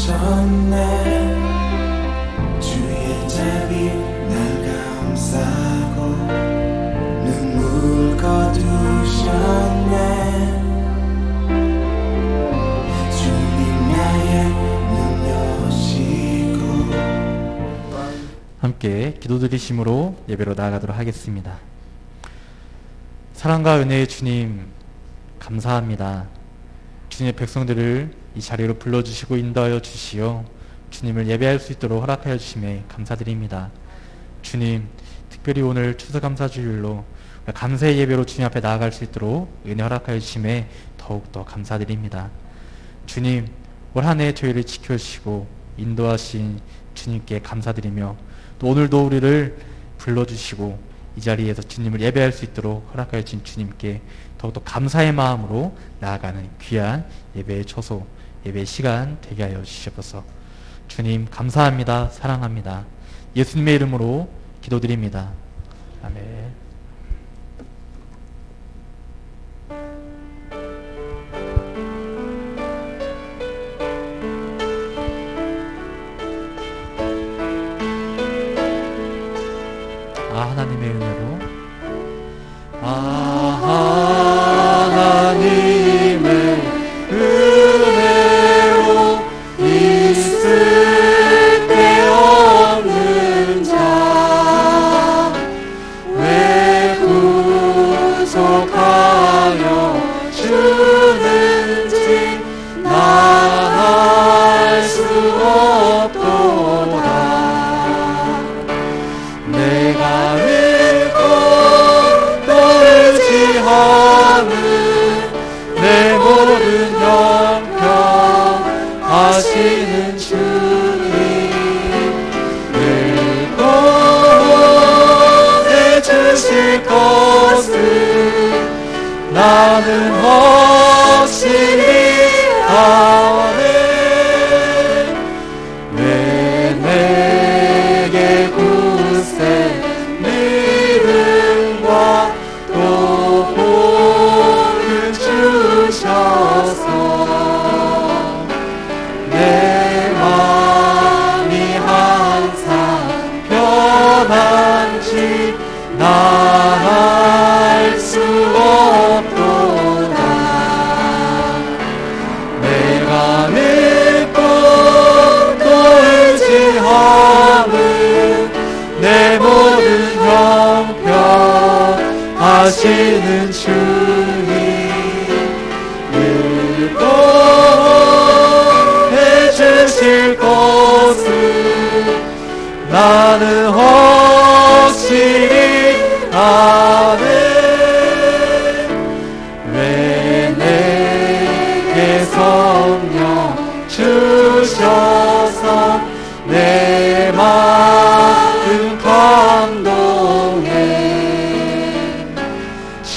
삼으셨네. 주의 자비 날 감싸고 눈물 거두셨네. 주님 나의 눈 여시고. 함께 기도드리심으로 예배로 나아가도록 하겠습니다. 사랑과 은혜의 주님, 감사합니다. 주님의 백성들을 이 자리로 불러주시고 인도하여 주시어 주님을 예배할 수 있도록 허락하여 주심에 감사드립니다. 주님, 특별히 오늘 추수감사주일로 감사의 예배로 주님 앞에 나아갈 수 있도록 은혜 허락하여 주심에 더욱더 감사드립니다. 주님, 올 한 해 저희를 지켜주시고 인도하신 주님께 감사드리며 또 오늘도 우리를 불러주시고 이 자리에서 주님을 예배할 수 있도록 허락하여 주신 주님께 더욱더 감사의 마음으로 나아가는 귀한 예배의 처소, 예배의 시간 되게 하여 주시옵소서. 주님 감사합니다. 사랑합니다. 예수님의 이름으로 기도드립니다. 아멘. 하나님의 은혜로 하나님의 은혜로 있을 데 없는 자 왜 구속하여 주는지 나 알 수 없도다. 내가 믿고 또 의지하는 내 모든 형편 하시는 주님 늘 구원해 주실 것을 나는 확실히 아네. 왜 내게 굳센 믿음과 또 복을 주셔서 내 마음이 항상 편한지 나 알 수 없도다. 내가 믿고 또 의지하는 내 모든 형편 하시는 주님 늘 구원해 주실 것을 나는 확실히 아네. 왜 내게 성령 주셔서 내 마음 감동해 주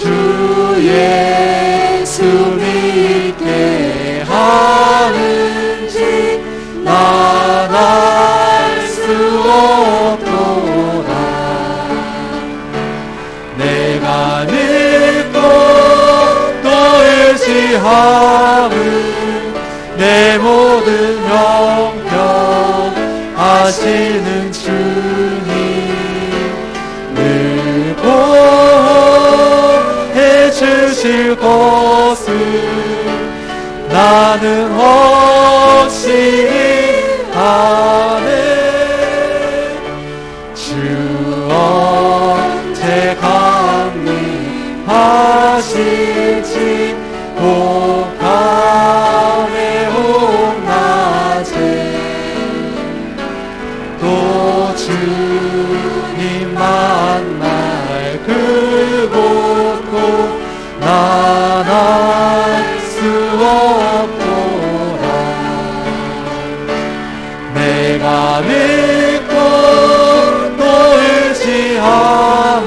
예수 믿게 하는지 난 알 수 없도다. 내가 믿고 또 의지하는 내 모든 형편 하시는 주님 늘 구원해 주실 것을 나는 확실히 아네. 주 언제 강림하실지 혹하네 혹낮에 또 주님 만날 그곳도 난 알 수 없고 내가 믿고 또 의지하는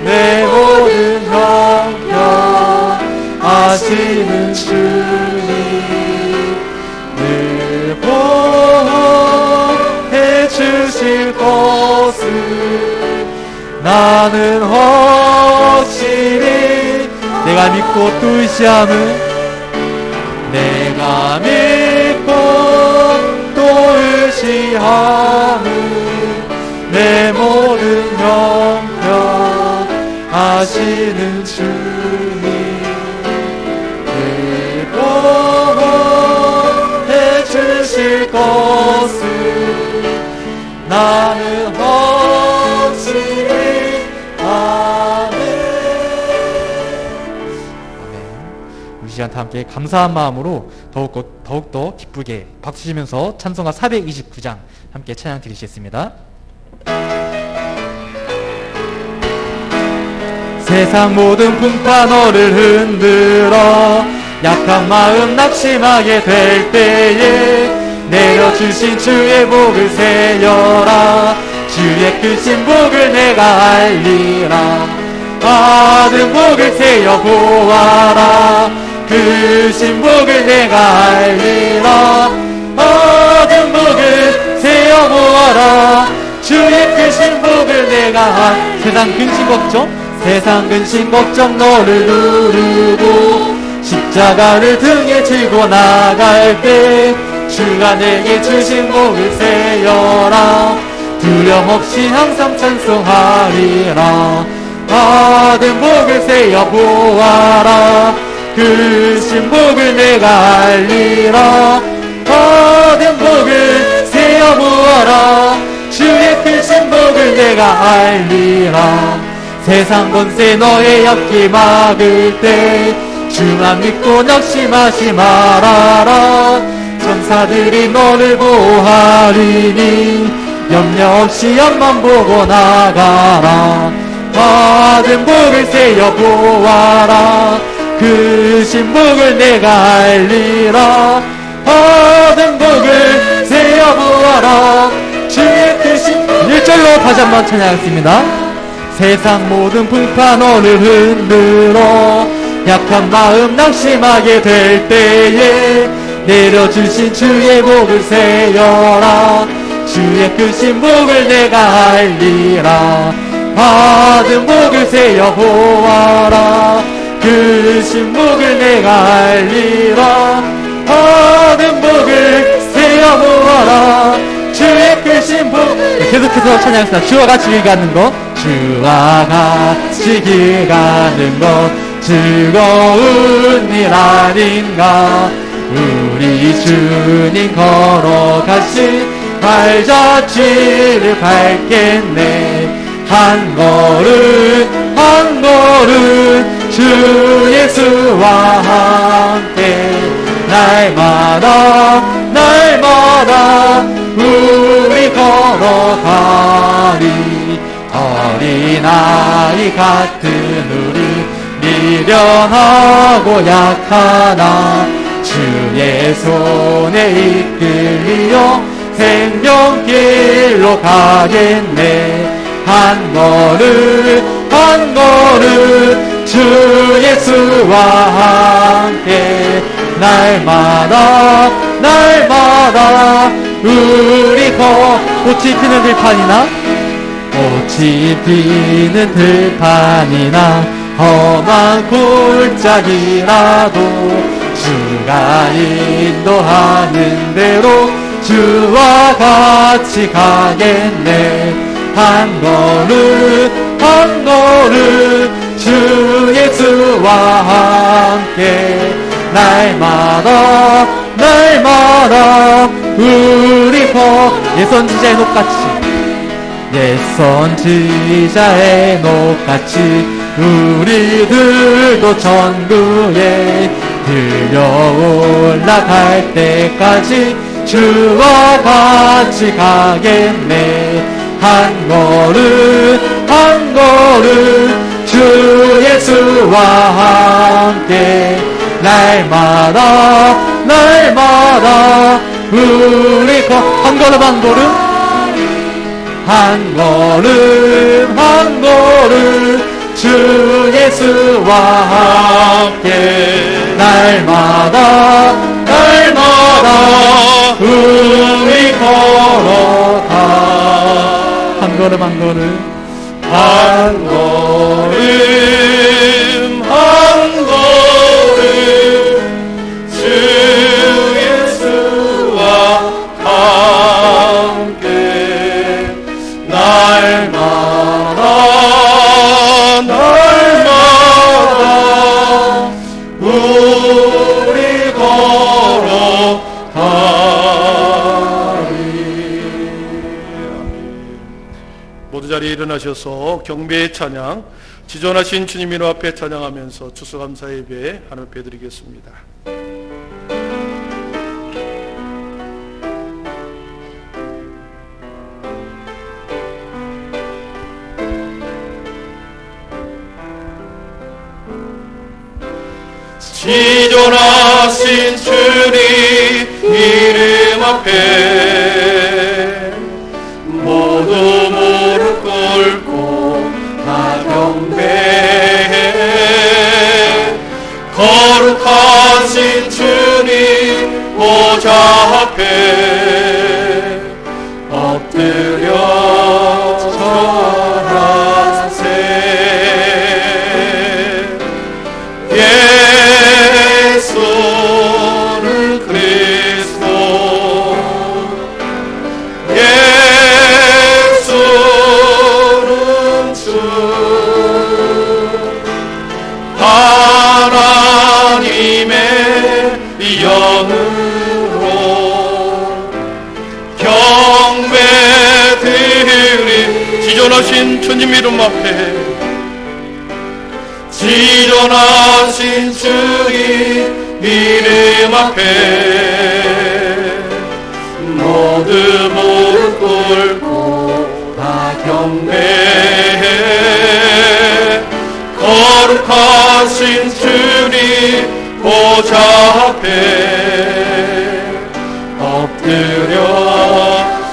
내 모든 형편 아시는 주님 늘 보호해 주실 것을 나는 확실히 내가 믿고 또 의지함은 내가 믿고 또 의지함은 내 모든 형편 아시는 주님 늘 보호해 주실 것을 나는 확실히 우리 시간 함께 감사한 마음으로 더욱더 기쁘게 박수 치면서 찬송가 429장 함께 찬양 드리시겠습니다. 세상 모든 풍파 너를 흔들어 약한 마음 낙심하게 될 때에 내려주신 주의 복을 세여라 주의 크신 복을 내가 알리라 받은 복을 세여 보아라 크신 복을 내가 알리라 받은 복을 세어 보아라 주의 크신 복을 내가 세상 근심 걱정 너를 누르고 십자가를 등에 지고 나갈 때 주가 내게 주신 복을 세여라 두려움 없이 항상 찬송하리라 받은 복을 세어 보아라 크신 복을 내가 알리라 받은 복을 세어 보아라 주의 크신 복을 내가 알리라 세상 권세 너의 앞길 막을 때 주만 믿고 낙심하지 말아라 천사들이 너를 보호하리니 염려 없이 앞만 보고 나가라 받은 복을 세어 보아라 크신 복을 내가 알리라 받은 복을 세어 보아라 주의 크신 1절로 다시 한번 찬양하겠습니다. 세상 모든 풍파 너를 흔들어 약한 마음 낙심하게 될 때에 내려주신 주의 복을 세여라 주의 크신 복을 내가 알리라 받은 복을 세어 보아라 크신 복을 내가 알리라 받은 복을 세어 보아라 주의 크신 복 계속해서 찬양합시다. 주와 같이 길 가는 것 주와 같이 길 가는 것 즐거운 일 아닌가 우리 주님 걸어가신 발자취를 밟겠네 한 걸음 한 걸음 주 예수와 함께 날마다 날마다 우리 걸어가리 어린아이 같은 우리 미련하고 약하나 주의 손에 이끌리어 생명길로 가겠네 한 걸음 한 걸음 주 예수와 함께 날마다 날마다 우리 꽃이 피는 들판이나 꽃이 피는 들판이나 험한 골짜기라도 주가 인도하는 대로 주와 같이 가겠네 한 걸음 한 걸음 주 예수와 함께 날마다 날마다 우리 예선지자의 녹같이 예선지자의 녹같이 우리들도 천국에 들려 올라갈 때까지 주와 같이 가겠네 한 걸음 한 걸음 주 예수와 함께 날마다 날마다 우리 한 걸음 걸음 한 걸음 한 걸음 한 걸음 주 예수와 함께 날마다 날마다 우리 걸어가 한 걸음 한 걸음 한 걸음 한 걸음 주 예수와 함께 날마다 날마다 우리 걸어가리. 모두 자리에 일어나셔서 경배의 찬양, 지존하신 주님 이름 앞에 찬양하면서 추수감사 예배 하나님 앞에 드리겠습니다. 지존하신 주님 이름 앞에 모두 무릎 꿇고 다 경배해. 거룩하신 주님 보좌 앞에 엎드려 절하세. 예수는 그리스도, 예수는 주, 하나님의 영으로 경배드리. 지존하신 주님 이름 앞에 지존하신 주님 이름 앞에 모두 무릎 꿇고 다 경배해. 거룩하신 주님 보좌 앞에 엎드려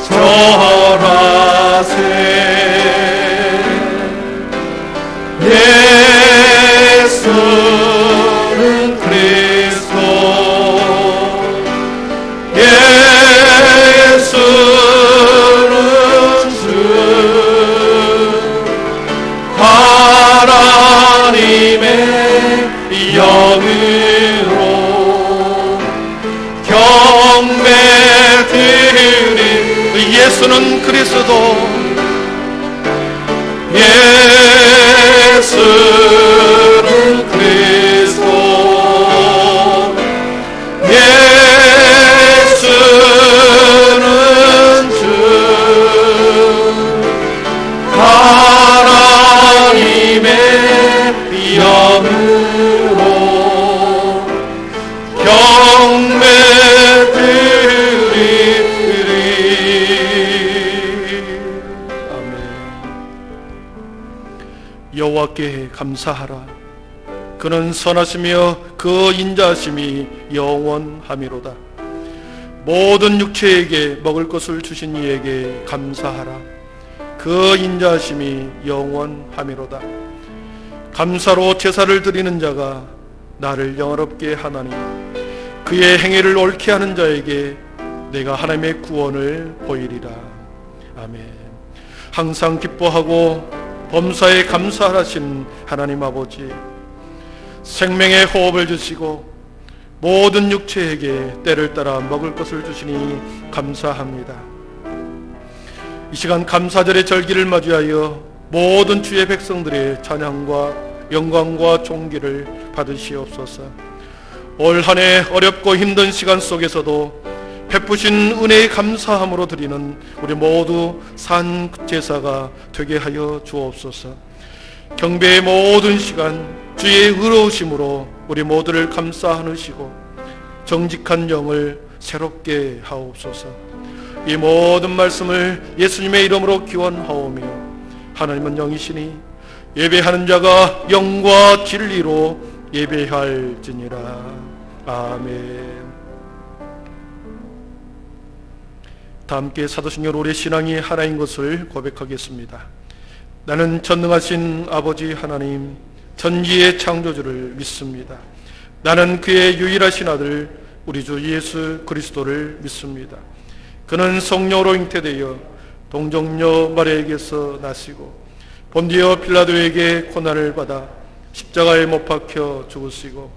절하세. 예수는 그리스도, 예수는 주, 하나님의 영으로 경배드리. 예수는 그리스도, 예수는 그리스도, 예수는 주, 하나님의 영으로 경배드리리. 아멘. 여호와께 감사하라. 그는 선하시며 그 인자하심이 영원함이로다. 모든 육체에게 먹을 것을 주신 이에게 감사하라. 그 인자하심이 영원함이로다. 감사로 제사를 드리는 자가 나를 영화롭게 하나니 그의 행위를 옳게 하는 자에게 내가 하나님의 구원을 보이리라. 아멘. 항상 기뻐하고 범사에 감사하신 하나님 아버지, 생명의 호흡을 주시고 모든 육체에게 때를 따라 먹을 것을 주시니 감사합니다. 이 시간 감사절의 절기를 맞이하여 모든 주의 백성들의 찬양과 영광과 존귀를 받으시옵소서. 올 한 해 어렵고 힘든 시간 속에서도 베푸신 은혜의 감사함으로 드리는 우리 모두 산 제사가 되게 하여 주옵소서. 경배의 모든 시간 주의 의로우심으로 우리 모두를 감싸 안으시고 정직한 영을 새롭게 하옵소서. 이 모든 말씀을 예수님의 이름으로 기원하오며, 하나님은 영이시니 예배하는 자가 영과 진리로 예배할지니라. 아멘. 다 함께 사도신경 우리의 신앙이 하나인 것을 고백하겠습니다. 나는 전능하신 아버지 하나님, 전지의 창조주를 믿습니다. 나는 그의 유일하신 아들 우리 주 예수 그리스도를 믿습니다. 그는 성령으로 잉태되어 동정녀 마리아에게서 나시고 본디오 빌라도에게 고난을 받아 십자가에 못 박혀 죽으시고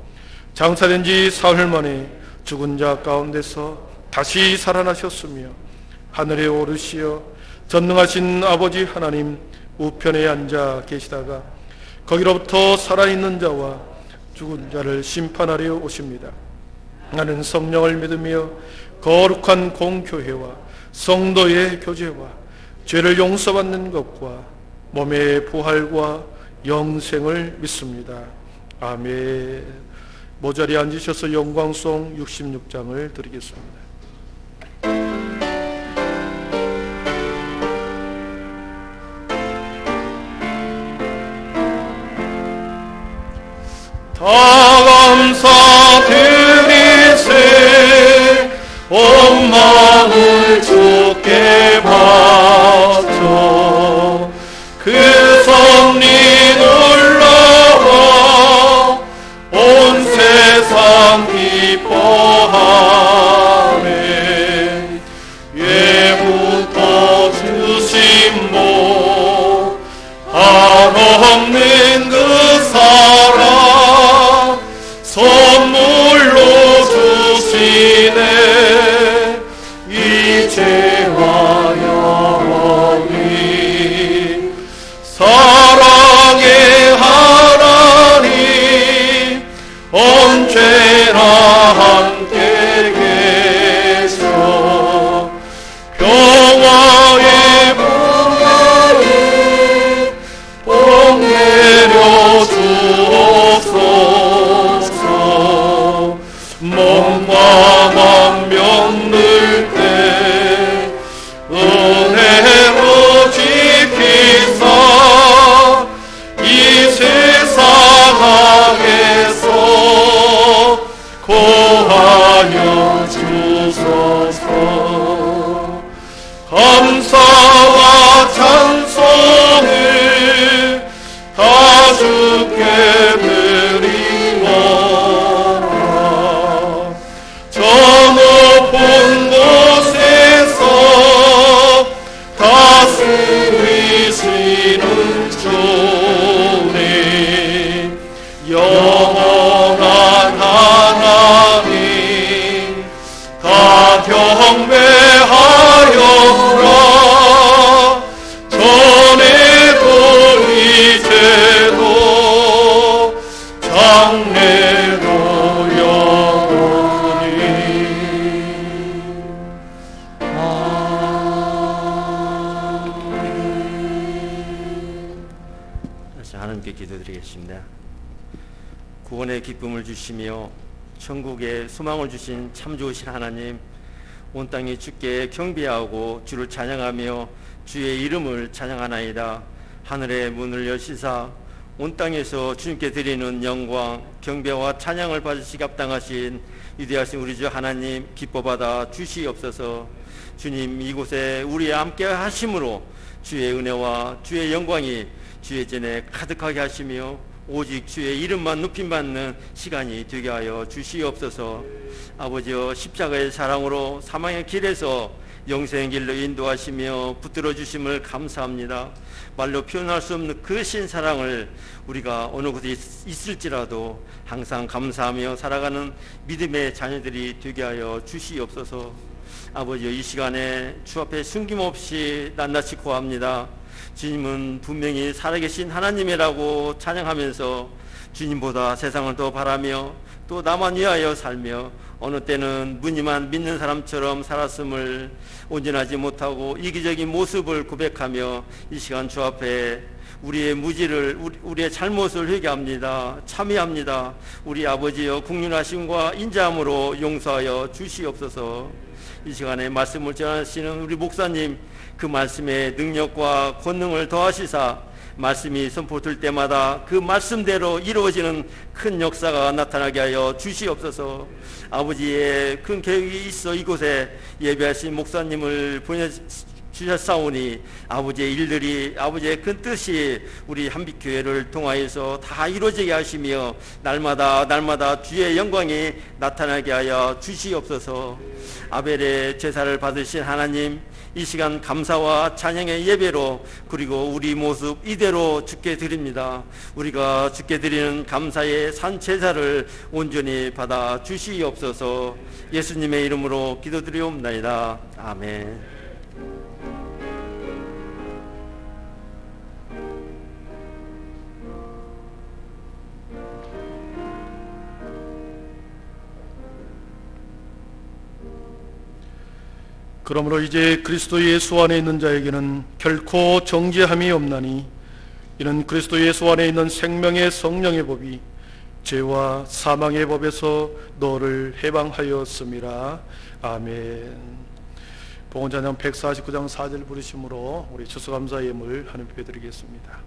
장사된 지 사흘 만에 죽은 자 가운데서 다시 살아나셨으며 하늘에 오르시어 전능하신 아버지 하나님 우편에 앉아 계시다가 거기로부터 살아있는 자와 죽은 자를 심판하려 오십니다. 나는 성령을 믿으며 거룩한 공교회와 성도의 교제와 죄를 용서받는 것과 몸의 부활과 영생을 믿습니다. 아멘. 모자리에 앉으셔서 영광송 66장을 드리겠습니다. 다 감사드리세 온 마음을 주께 바쳐 그 섭리 놀라워 온 세상 기뻐하네. 예부터 주신 복 한없는 그 사랑 선물로 주시네. 이제와 영원히 사랑의 하나님 언제나 함께 계셔. 평화의 문을 복 내려 주옵소서. 몸과 맘 병들 때 은혜로 지키사 이 세상 악에서 구하여 주소서. 감사와 찬송을 다 주께 드리노라. 저 높은 곳에서 다스리시는 주님 영원한 하나님 다 경배하여라. 전에도 이제도 장래도 영원히. 다시 하나님께 기도드리겠습니다. 구원의 기쁨을 주시며 천국의 소망을 주신 참 좋으신 하나님, 온 땅이 주께 경배하고 주를 찬양하며 주의 이름을 찬양하나이다. 하늘의 문을 여시사 온 땅에서 주님께 드리는 영광, 경배와 찬양을 받으시기 합당하신 위대하신 우리 주 하나님 기뻐받아 주시옵소서. 주님, 이곳에 우리와 함께 하심으로 주의 은혜와 주의 영광이 주의 전에 가득하게 하시며 오직 주의 이름만 높임받는 시간이 되게 하여 주시옵소서. 아버지여, 십자가의 사랑으로 사망의 길에서 영생의 길로 인도하시며 붙들어 주심을 감사합니다. 말로 표현할 수 없는 그 신사랑을 우리가 어느 곳에 있을지라도 항상 감사하며 살아가는 믿음의 자녀들이 되게 하여 주시옵소서. 아버지여, 이 시간에 주 앞에 숨김없이 낱낱이 구합니다. 주님은 분명히 살아계신 하나님이라고 찬양하면서 주님보다 세상을 더 바라며 또 나만 위하여 살며 어느 때는 무늬만 믿는 사람처럼 살았음을 온전하지 못하고 이기적인 모습을 고백하며 이 시간 주 앞에 우리의 무지를 우리의 잘못을 회개합니다. 참회합니다. 우리 아버지여, 국률하심과 인자함으로 용서하여 주시옵소서. 이 시간에 말씀을 전하시는 우리 목사님, 그 말씀의 능력과 권능을 더하시사 말씀이 선포될 때마다 그 말씀대로 이루어지는 큰 역사가 나타나게 하여 주시옵소서. 아버지의 큰 계획이 있어 이곳에 예배하신 목사님을 보내주셨사오니 아버지의 일들이, 아버지의 큰 뜻이 우리 한빛교회를 통하여서 다 이루어지게 하시며 날마다 주의 영광이 나타나게 하여 주시옵소서. 아벨의 제사를 받으신 하나님, 이 시간 감사와 찬양의 예배로, 그리고 우리 모습 이대로 주께 드립니다. 우리가 주께 드리는 감사의 산 제사를 온전히 받아 주시옵소서. 예수님의 이름으로 기도드리옵나이다. 아멘. 그러므로 이제 그리스도 예수 안에 있는 자에게는 결코 정죄함이 없나니 이는 그리스도 예수 안에 있는 생명의 성령의 법이 죄와 사망의 법에서 너를 해방하였음이라. 아멘. 봉헌찬양 149장 4절 부르심으로 우리 추수감사 예물 하나님께 드리겠습니다.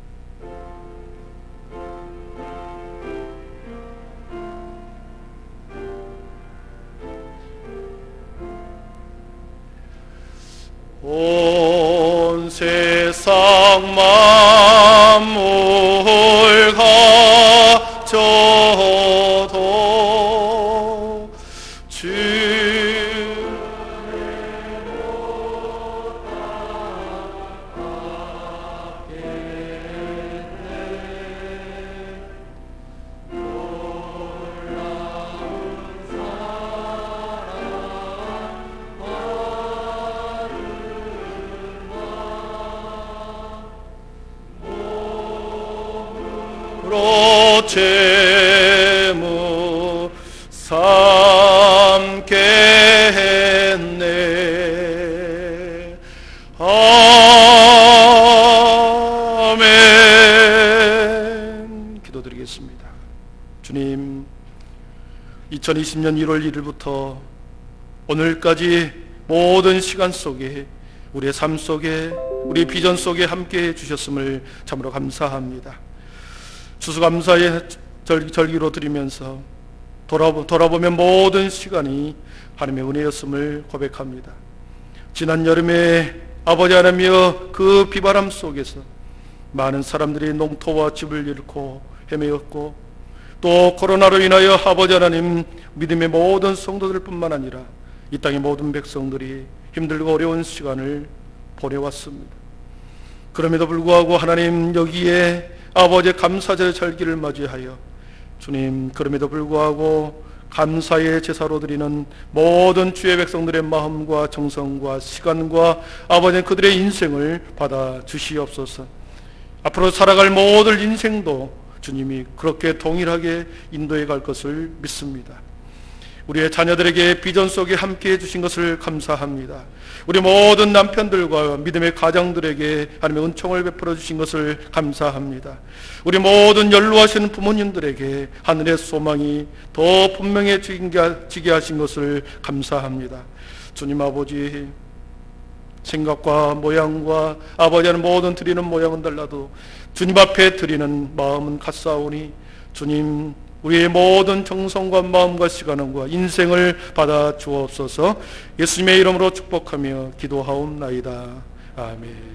온 세상 만물 가져도 주 재무 삼겠네. 아멘. 기도드리겠습니다. 주님, 2020년 1월 1일부터 오늘까지 모든 시간 속에, 우리의 삶 속에, 우리 비전 속에 함께해 주셨음을 참으로 감사합니다. 추수감사의 절기로 드리면서 돌아보면 모든 시간이 하나님의 은혜였음을 고백합니다. 지난 여름에 아버지 하나님이여, 그 비바람 속에서 많은 사람들이 농토와 집을 잃고 헤매었고, 또 코로나로 인하여 아버지 하나님, 믿음의 모든 성도들 뿐만 아니라 이 땅의 모든 백성들이 힘들고 어려운 시간을 보내왔습니다. 그럼에도 불구하고 하나님, 여기에 아버지의 감사절 절기를 맞이하여 주님, 그럼에도 불구하고 감사의 제사로 드리는 모든 주의 백성들의 마음과 정성과 시간과 아버지 그들의 인생을 받아 주시옵소서. 앞으로 살아갈 모든 인생도 주님이 그렇게 동일하게 인도해 갈 것을 믿습니다. 우리의 자녀들에게 비전 속에 함께해 주신 것을 감사합니다. 우리 모든 남편들과 믿음의 가장들에게 하나님의 은총을 베풀어 주신 것을 감사합니다. 우리 모든 연로하시는 부모님들에게 하늘의 소망이 더 분명해지게 하신 것을 감사합니다. 주님 아버지, 생각과 모양과 아버지 하는 모든 드리는 모양은 달라도 주님 앞에 드리는 마음은 같사오니 주님, 우리의 모든 정성과 마음과 시간과 인생을 받아 주옵소서. 예수님의 이름으로 축복하며 기도하옵나이다. 아멘.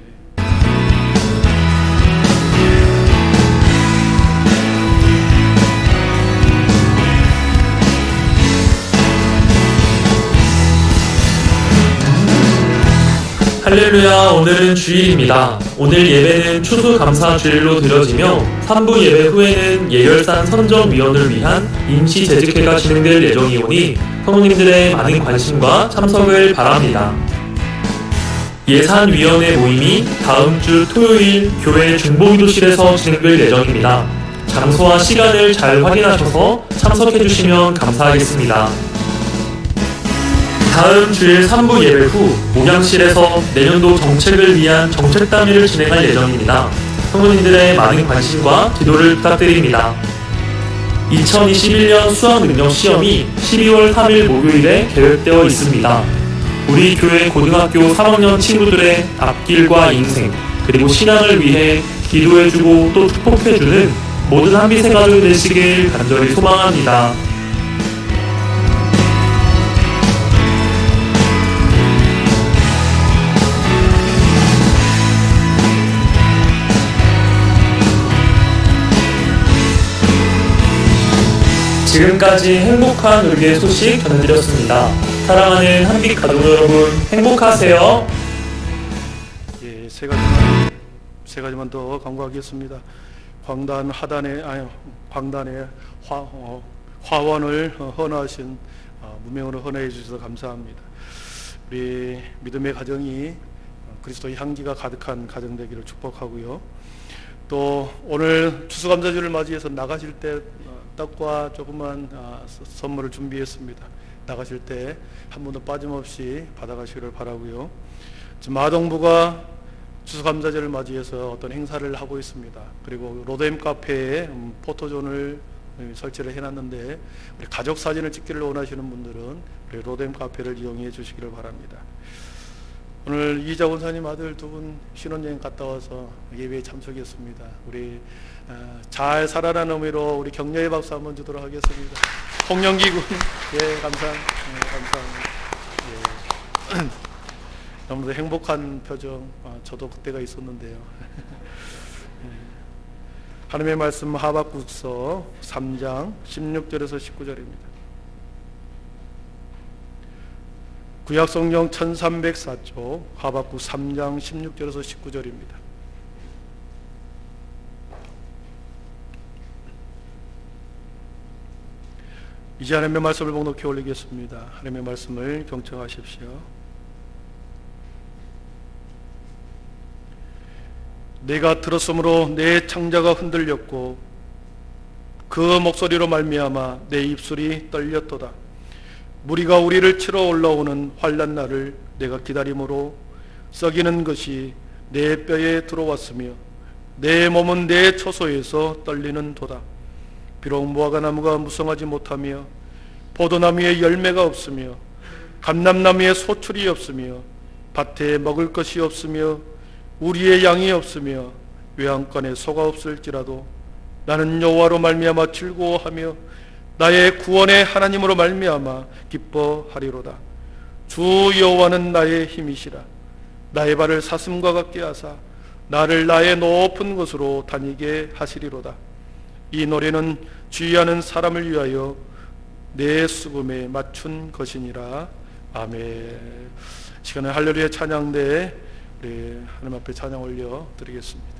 할렐루야. 오늘은 주일입니다. 오늘 예배는 추수감사주일로 드려지며 3부 예배 후에는 예열산 선정위원을 위한 임시재직회가 진행될 예정이오니 성도님들의 많은 관심과 참석을 바랍니다. 예산위원회 모임이 다음 주 토요일 교회 중보기도실에서 진행될 예정입니다. 장소와 시간을 잘 확인하셔서 참석해 주시면 감사하겠습니다. 다음 주일 3부 예배 후 목양실에서 내년도 정책을 위한 정책담회를 진행할 예정입니다. 성도님들의 많은 관심과 기도를 부탁드립니다. 2021년 수학능력시험이 12월 3일 목요일에 계획되어 있습니다. 우리 교회 고등학교 3학년 친구들의 앞길과 인생, 그리고 신앙을 위해 기도해주고 또 축복해주는 모든 한빛의 가족이 되시길 간절히 소망합니다. 지금까지 행복한 우리의 소식 전해드렸습니다. 사랑하는 한빛 가족 여러분, 행복하세요. 예, 세 가지만 더 강구하겠습니다. 광단에 화원을 헌화하신 무명으로 헌화해 주셔서 감사합니다. 우리 믿음의 가정이 그리스도의 향기가 가득한 가정 되기를 축복하고요. 또 오늘 추수감사주를 맞이해서 나가실 때 떡과 조그만 선물을 준비했습니다. 나가실 때 한 번도 빠짐없이 받아가시기를 바라고요. 지금 아동부가 추수감사절을 맞이해서 어떤 행사를 하고 있습니다. 그리고 로뎀 카페에 포토존을 설치를 해놨는데 우리 가족 사진을 찍기를 원하시는 분들은 우리 로뎀 카페를 이용해 주시기를 바랍니다. 오늘 이자 권사님 아들 두 분 신혼여행 갔다 와서 예배에 참석했습니다. 우리 잘 살아라는 의미로 우리 격려의 박수 한번 주도록 하겠습니다. 홍영기군, 예, 감사합니다. 예. 너무도 행복한 표정, 저도 그때가 있었는데요. 하나님의 말씀 하박국서 3장 16절에서 19절입니다. 구약성경 1304쪽 하박국 3장 16절에서 19절입니다. 이제 하나님의 말씀을 봉독해 올리겠습니다. 하나님의 말씀을 경청하십시오. 내가 들었으므로 내 창자가 흔들렸고 그 목소리로 말미암아 내 입술이 떨렸도다. 무리가 우리를 치러 올라오는 환난 날을 내가 기다림으로 썩이는 것이 내 뼈에 들어왔으며 내 몸은 내 처소에서 떨리는 도다. 비록 무화과 나무가 무성하지 못하며 포도나무에 열매가 없으며 감람나무에 소출이 없으며 밭에 먹을 것이 없으며 우리의 양이 없으며 외양간에 소가 없을지라도 나는 여호와로 말미암아 즐거워하며 나의 구원의 하나님으로 말미암아 기뻐하리로다. 주 여호와는 나의 힘이시라. 나의 발을 사슴과 같게 하사 나를 나의 높은 곳으로 다니게 하시리로다. 이 노래는 주의하는 사람을 위하여 내 수금에 맞춘 것이니라. 아멘. 시간에 할렐루야 찬양대 우리 하나님 앞에 찬양 올려 드리겠습니다.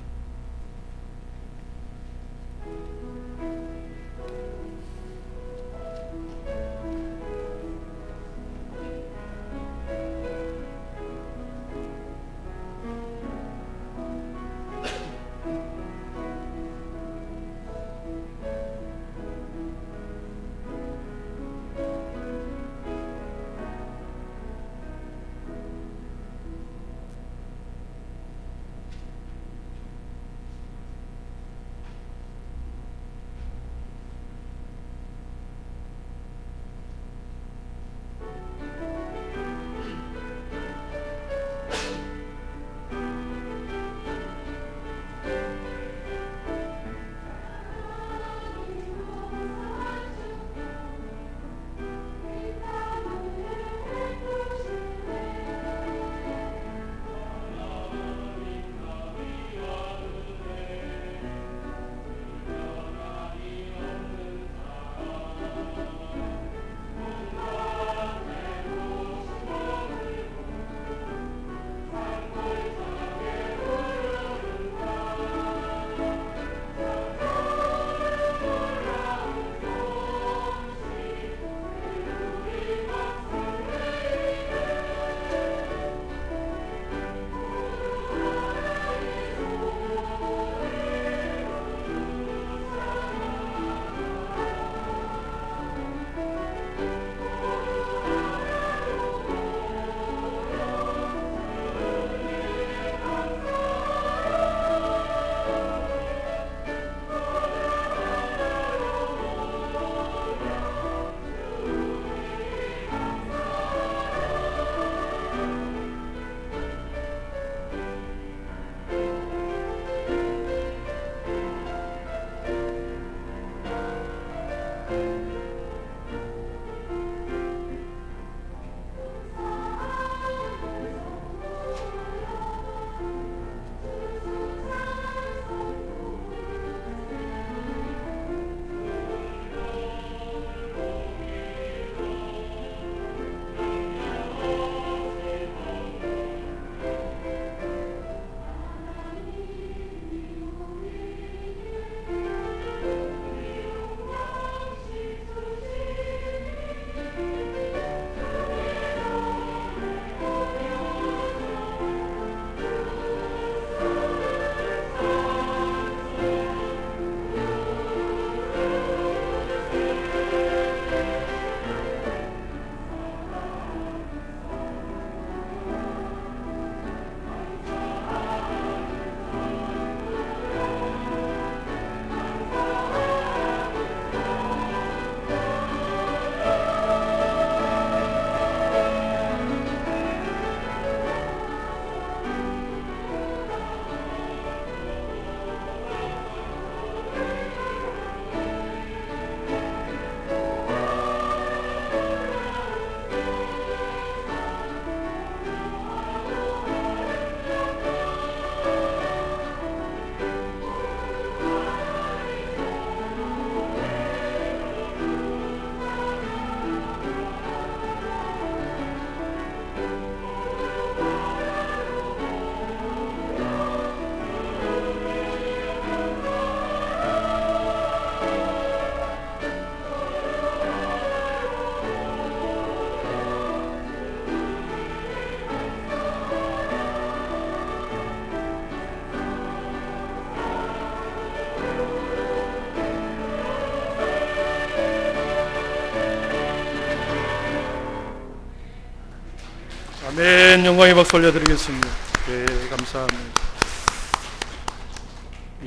아멘. 영광의 박수 올려드리겠습니다. 예, 감사합니다.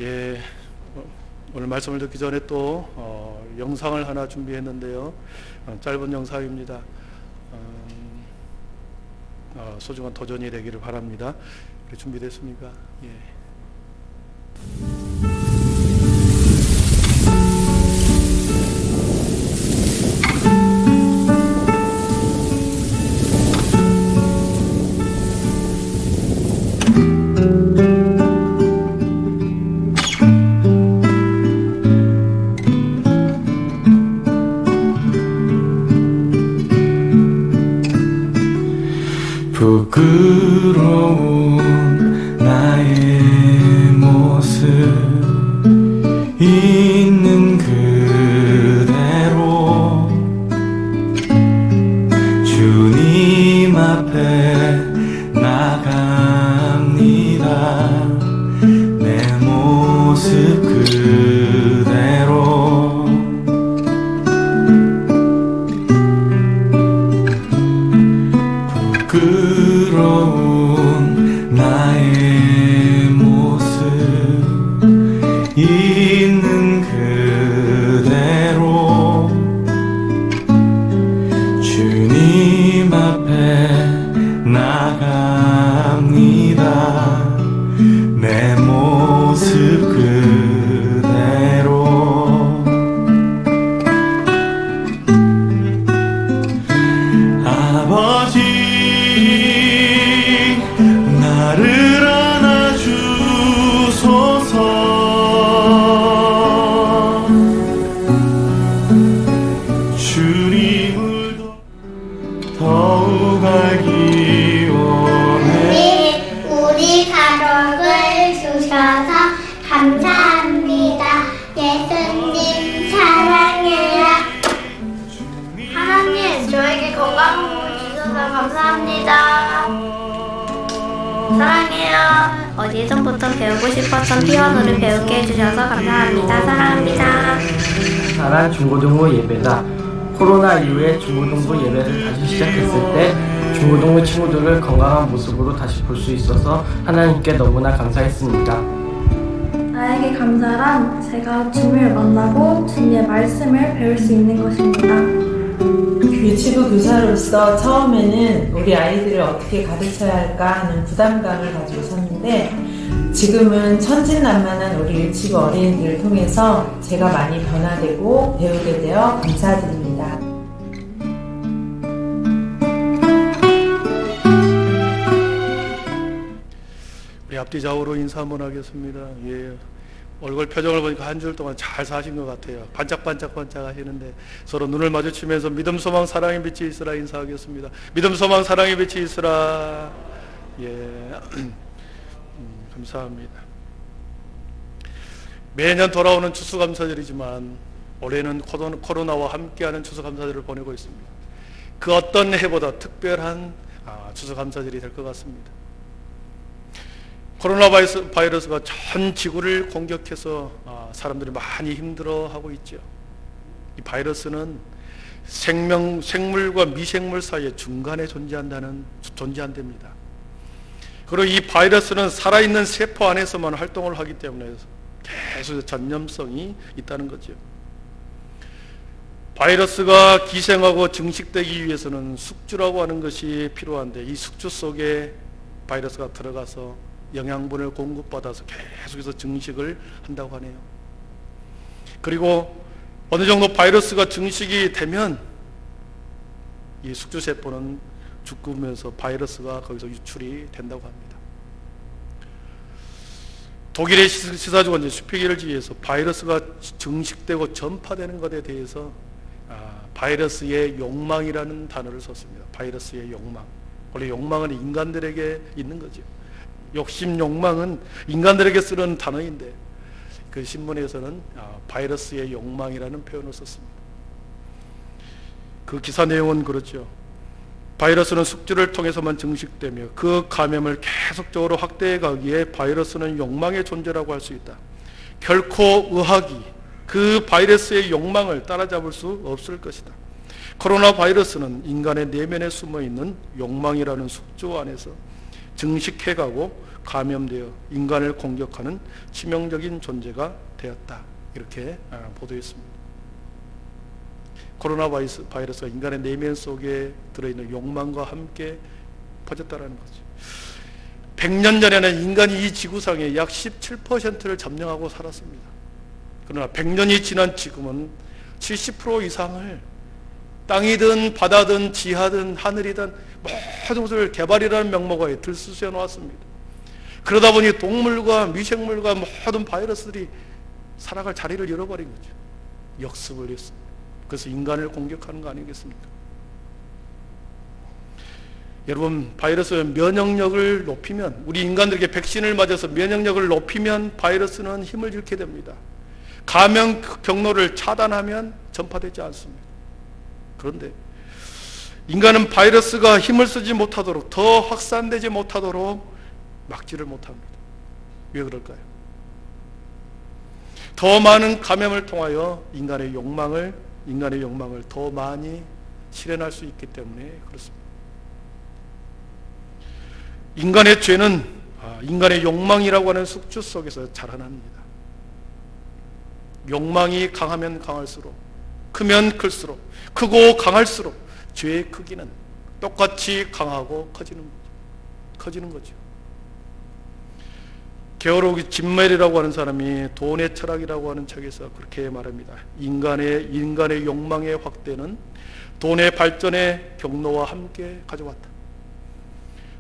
예, 오늘 말씀을 듣기 전에 또 영상을 하나 준비했는데요. 짧은 영상입니다. 소중한 도전이 되기를 바랍니다. 준비됐습니까? 예. 부끄러운 나의 모습 있는 그대로 주님 앞에 나갑니다. 내 모습 그대로 부끄러운 나의 모습 있는 그대로 주님 앞에 나갑니다. 내 모습 그대로 아버지 나를 안아주소서. 주님을 더욱 알기 원해. 우리 가족을 주셔서 감사합니다. 예수님 사랑해요. 하나님 저에게 건강을 주셔서 감사합니다. 사랑해요. 예전부터 배우고 싶었던 피아노를 배우게 해주셔서 감사합니다. 사랑합니다. 나란 중고등부 예배다. 코로나 이후에 중고등부 예배를 다시 시작했을 때 중고등부 친구들을 건강한 모습으로 다시 볼 수 있어서 하나님께 너무나 감사했습니다. 나에게 감사란 제가 주님을 만나고 주님의 말씀을 배울 수 있는 것입니다. 유치부 교사로서 처음에는 우리 아이들을 어떻게 가르쳐야 할까 하는 부담감을 가지고 있었는데 지금은 천진난만한 우리 유치부 어린이들을 통해서 제가 많이 변화되고 배우게 되어 감사드립니다. 우리 앞뒤 좌우로 인사 한번 하겠습니다. 예. 얼굴 표정을 보니까 한 줄 동안 잘 사신 것 같아요. 반짝반짝반짝 하시는데 서로 눈을 마주치면서 믿음, 소망, 사랑의 빛이 있으라 인사하겠습니다. 믿음, 소망, 사랑의 빛이 있으라. 예, 감사합니다. 매년 돌아오는 추수감사절이지만 올해는 코로나와 함께하는 추수감사절을 보내고 있습니다. 그 어떤 해보다 특별한 추수감사절이 될 것 같습니다. 코로나 바이러스가 전 지구를 공격해서 사람들이 많이 힘들어하고 있죠. 이 바이러스는 생물과 미생물 사이의 중간에 존재한답니다. 그리고 이 바이러스는 살아있는 세포 안에서만 활동을 하기 때문에 계속 전염성이 있다는 거죠. 바이러스가 기생하고 증식되기 위해서는 숙주라고 하는 것이 필요한데 이 숙주 속에 바이러스가 들어가서 영양분을 공급받아서 계속해서 증식을 한다고 하네요. 그리고 어느 정도 바이러스가 증식이 되면 이 숙주세포는 죽으면서 바이러스가 거기서 유출이 된다고 합니다. 독일의 시사주간 슈피겔지에서 바이러스가 증식되고 전파되는 것에 대해서 바이러스의 욕망이라는 단어를 썼습니다. 바이러스의 욕망. 원래 욕망은 인간들에게 있는 거죠. 욕심, 욕망은 인간들에게 쓰는 단어인데 그 신문에서는 바이러스의 욕망이라는 표현을 썼습니다. 그 기사 내용은 그렇죠. 바이러스는 숙주를 통해서만 증식되며 그 감염을 계속적으로 확대해 가기에 바이러스는 욕망의 존재라고 할 수 있다. 결코 의학이 그 바이러스의 욕망을 따라잡을 수 없을 것이다. 코로나 바이러스는 인간의 내면에 숨어있는 욕망이라는 숙주 안에서 증식해가고 감염되어 인간을 공격하는 치명적인 존재가 되었다. 이렇게 보도했습니다. 코로나 바이러스가 인간의 내면 속에 들어있는 욕망과 함께 퍼졌다는 거죠. 100년 전에는 인간이 이 지구상의 약 17%를 점령하고 살았습니다. 그러나 100년이 지난 지금은 70% 이상을 땅이든 바다든 지하든 하늘이든 모든 것을 개발이라는 명목하에 들쑤셔 놓았습니다. 그러다 보니 동물과 미생물과 모든 바이러스들이 살아갈 자리를 잃어버린 거죠. 역습을 했습니다. 그래서 인간을 공격하는 거 아니겠습니까? 여러분, 바이러스 면역력을 높이면, 우리 인간들에게 백신을 맞아서 면역력을 높이면 바이러스는 힘을 잃게 됩니다. 감염 경로를 차단하면 전파되지 않습니다. 그런데 인간은 바이러스가 힘을 쓰지 못하도록, 더 확산되지 못하도록 막지를 못합니다. 왜 그럴까요? 더 많은 감염을 통하여 인간의 욕망을 더 많이 실현할 수 있기 때문에 그렇습니다. 인간의 죄는 인간의 욕망이라고 하는 숙주 속에서 자라납니다. 욕망이 강하면 강할수록, 크면 클수록, 크고 강할수록 죄의 크기는 똑같이 강하고 커지는 거죠. 게오르기 짐멜이라고 하는 사람이 돈의 철학이라고 하는 책에서 그렇게 말합니다. 인간의 욕망의 확대는 돈의 발전의 경로와 함께 가져왔다.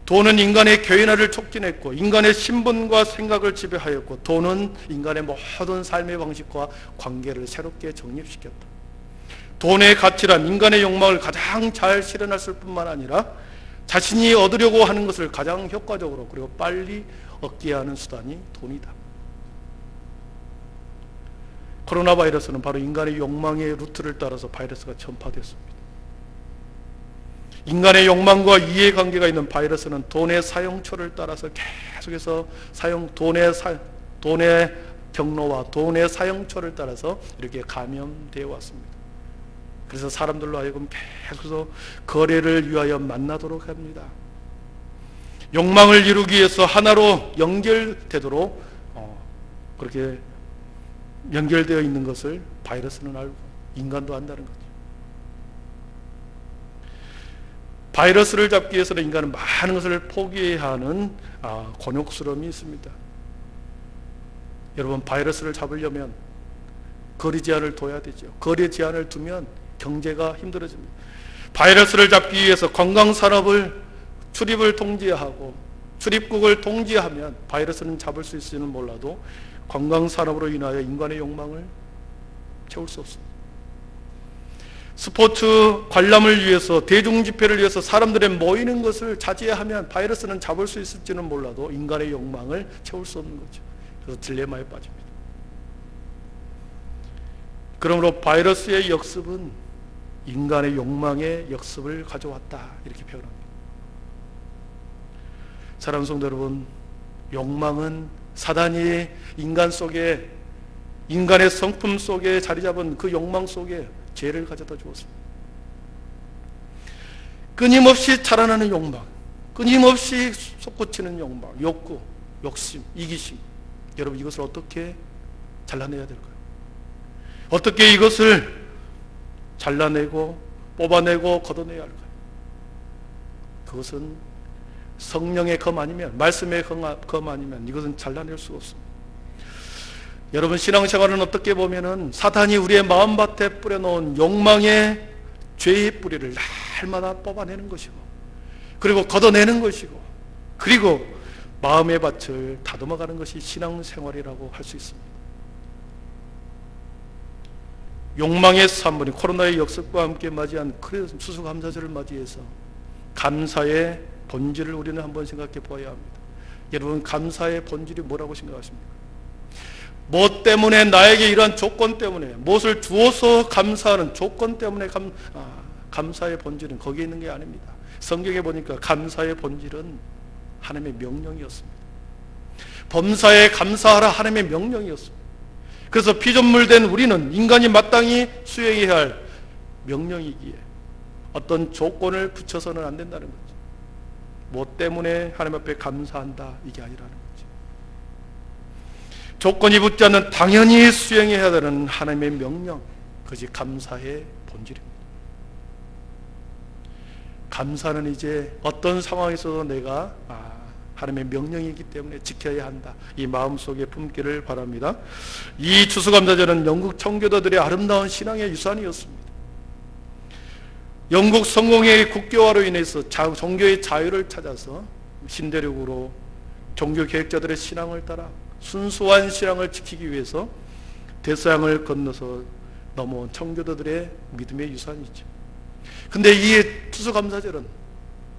돈은 인간의 개인화를 촉진했고 인간의 신분과 생각을 지배하였고 돈은 인간의 모든 삶의 방식과 관계를 새롭게 정립시켰다. 돈의 가치란 인간의 욕망을 가장 잘 실현했을 뿐만 아니라 자신이 얻으려고 하는 것을 가장 효과적으로 그리고 빨리 얻게 하는 수단이 돈이다. 코로나 바이러스는 바로 인간의 욕망의 루트를 따라서 바이러스가 전파됐습니다. 인간의 욕망과 이해관계가 있는 바이러스는 돈의 사용처를 따라서 계속해서 돈의 경로와 돈의 사용처를 따라서 이렇게 감염되어 왔습니다. 그래서 사람들로 하여금 계속해서 거래를 위하여 만나도록 합니다. 욕망을 이루기 위해서 하나로 연결되도록 그렇게 연결되어 있는 것을 바이러스는 알고 인간도 안다는 거죠. 바이러스를 잡기 위해서는 인간은 많은 것을 포기해야 하는 곤욕스러움이 있습니다. 여러분, 바이러스를 잡으려면 거리 제한을 둬야 되죠. 거리 제한을 두면 경제가 힘들어집니다. 바이러스를 잡기 위해서 관광산업을 출입을 통제하고 출입국을 통제하면 바이러스는 잡을 수 있을지는 몰라도 관광산업으로 인하여 인간의 욕망을 채울 수 없습니다. 스포츠 관람을 위해서 대중집회를 위해서 사람들의 모이는 것을 자제하면 바이러스는 잡을 수 있을지는 몰라도 인간의 욕망을 채울 수 없는 거죠. 그래서 딜레마에 빠집니다. 그러므로 바이러스의 역습은 인간의 욕망의 역습을 가져왔다, 이렇게 표현합니다. 사랑하는 성도 여러분, 욕망은 사단이 인간 속에, 인간의 성품 속에 자리 잡은 그 욕망 속에 죄를 가져다 주었습니다. 끊임없이 자라나는 욕망, 끊임없이 솟구치는 욕망, 욕구, 욕심, 이기심. 여러분, 이것을 어떻게 잘라내야 될까요? 어떻게 이것을 잘라내고 뽑아내고 걷어내야 할까요? 그것은 성령의 검 아니면, 말씀의 검 아니면 이것은 잘라낼 수가 없습니다. 여러분, 신앙생활은 어떻게 보면은 사탄이 우리의 마음밭에 뿌려놓은 욕망의 죄의 뿌리를 날마다 뽑아내는 것이고, 그리고 걷어내는 것이고, 그리고 마음의 밭을 다듬어가는 것이 신앙생활이라고 할 수 있습니다. 욕망의 3분이 코로나의 역습과 함께 맞이한 추수감사절을 맞이해서 감사의 본질을 우리는 한번 생각해 보아야 합니다. 여러분, 감사의 본질이 뭐라고 생각하십니까? 뭐 때문에, 나에게 이러한 조건 때문에, 무엇을 주어서 감사하는 조건 때문에 감사의 본질은 거기에 있는 게 아닙니다. 성경에 보니까 감사의 본질은 하나님의 명령이었습니다. 범사에 감사하라, 하나님의 명령이었습니다. 그래서 피조물된 우리는 인간이 마땅히 수행해야 할 명령이기에 어떤 조건을 붙여서는 안 된다는 거죠. 뭐 때문에 하나님 앞에 감사한다 이게 아니라는 거죠. 조건이 붙지 않는 당연히 수행해야 되는 하나님의 명령, 그것이 감사의 본질입니다. 감사는 이제 어떤 상황에서도 내가 하나님의 명령이기 때문에 지켜야 한다, 이 마음속에 품기를 바랍니다. 이 추수감사절은 영국 청교도들의 아름다운 신앙의 유산이었습니다. 영국 성공의 국교화로 인해서 종교의 자유를 찾아서 신대륙으로 종교 계획자들의 신앙을 따라 순수한 신앙을 지키기 위해서 대서양을 건너서 넘어온 청교도들의 믿음의 유산이죠. 근데 이 추수감사절은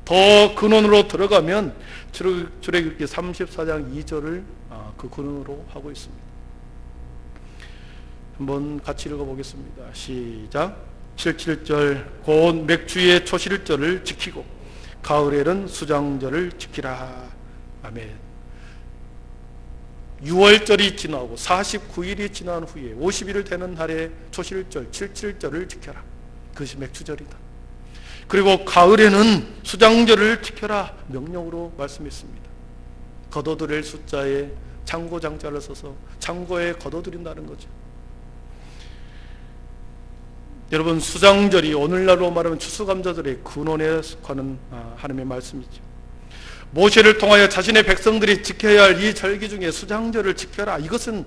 더 근원으로 들어가면 출애굽기 34장 2절을 그 근원으로 하고 있습니다. 한번 같이 읽어보겠습니다. 시작. 77절 곧 맥주의 초실절을 지키고 가을에는 수장절을 지키라. 아멘. 6월절이 지나고 49일이 지난 후에 50일 되는 날에 초실절 77절을 지켜라. 그것이 맥주절이다. 그리고 가을에는 수장절을 지켜라 명령으로 말씀했습니다. 거둬들일 숫자에 창고장자를 써서 창고에 거둬들인다는 거죠. 여러분, 수장절이 오늘날로 말하면 추수감사절의 근원에 속하는 하나님의 말씀이죠. 모세를 통하여 자신의 백성들이 지켜야 할 이 절기 중에 수장절을 지켜라, 이것은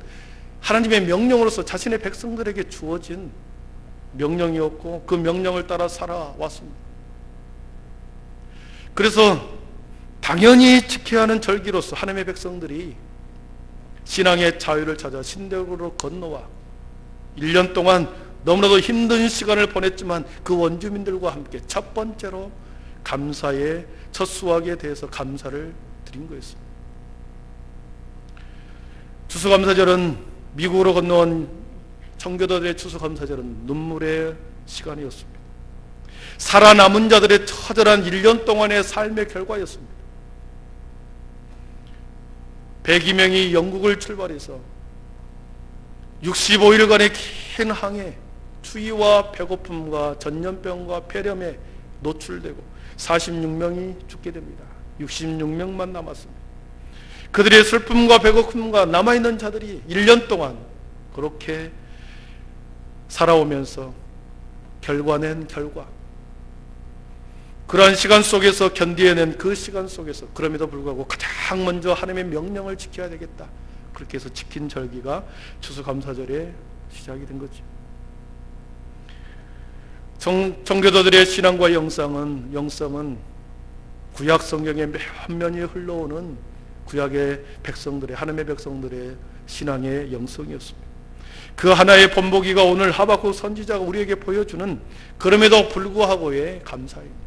하나님의 명령으로서 자신의 백성들에게 주어진 명령이었고 그 명령을 따라 살아왔습니다. 그래서 당연히 지켜야 하는 절기로서 하나님의 백성들이 신앙의 자유를 찾아 신대륙으로 건너와 1년 동안 너무나도 힘든 시간을 보냈지만 그 원주민들과 함께 첫 번째로 감사의 첫 수확에 대해서 감사를 드린 거였습니다. 추수감사절은 미국으로 건너온 청교도들의 추수감사절은 눈물의 시간이었습니다. 살아남은 자들의 처절한 1년 동안의 삶의 결과였습니다. 102명이 영국을 출발해서 65일간의 긴 항해, 추위와 배고픔과 전염병과 폐렴에 노출되고 46명이 죽게 됩니다. 66명만 남았습니다. 그들의 슬픔과 배고픔과 남아있는 자들이 1년 동안 그렇게 살아오면서 결과낸 결과, 그러한 시간 속에서 견디어낸 그 시간 속에서 그럼에도 불구하고 가장 먼저 하나님의 명령을 지켜야 되겠다, 그렇게 해서 지킨 절기가 추수감사절의 시작이 된 거죠. 청교도들의 신앙과 영성은 구약 성경의 면면이 흘러오는 구약의 백성들의, 하나님의 백성들의 신앙의 영성이었습니다. 그 하나의 본보기가 오늘 하박국 선지자가 우리에게 보여주는 그럼에도 불구하고의 감사입니다.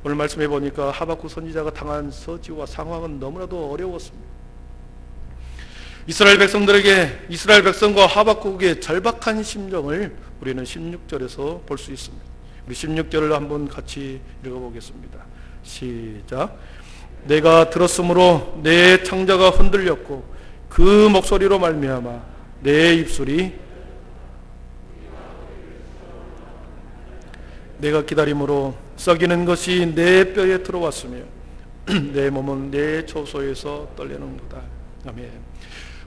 오늘 말씀해 보니까 하박국 선지자가 당한 서지와 상황은 너무나도 어려웠습니다. 이스라엘 백성과 하박국의 절박한 심정을 우리는 16절에서 볼 수 있습니다. 우리 16절을 한번 같이 읽어보겠습니다. 시작. 내가 들었으므로 내 창자가 흔들렸고 그 목소리로 말미암아 내 입술이 내가 기다림으로 썩이는 것이 내 뼈에 들어왔으며 내 몸은 내 초소에서 떨리는도다. 아멘.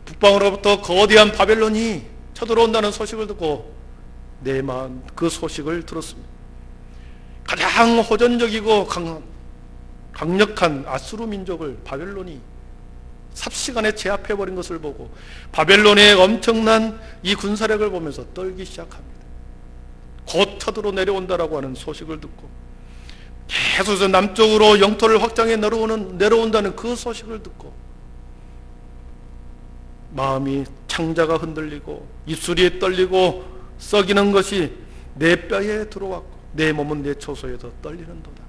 북방으로부터 거대한 바벨론이 쳐들어온다는 소식을 듣고 내 마음 그 소식을 들었습니다. 가장 호전적이고 강력한 아수르 민족을 바벨론이 삽시간에 제압해버린 것을 보고 바벨론의 엄청난 이 군사력을 보면서 떨기 시작합니다. 곧 쳐들어 내려온다라고 하는 소식을 듣고 계속해서 남쪽으로 영토를 확장해 내려온다는 그 소식을 듣고 마음이 창자가 흔들리고 입술이 떨리고 썩이는 것이 내 뼈에 들어왔고 내 몸은 내 초소에서 떨리는도다.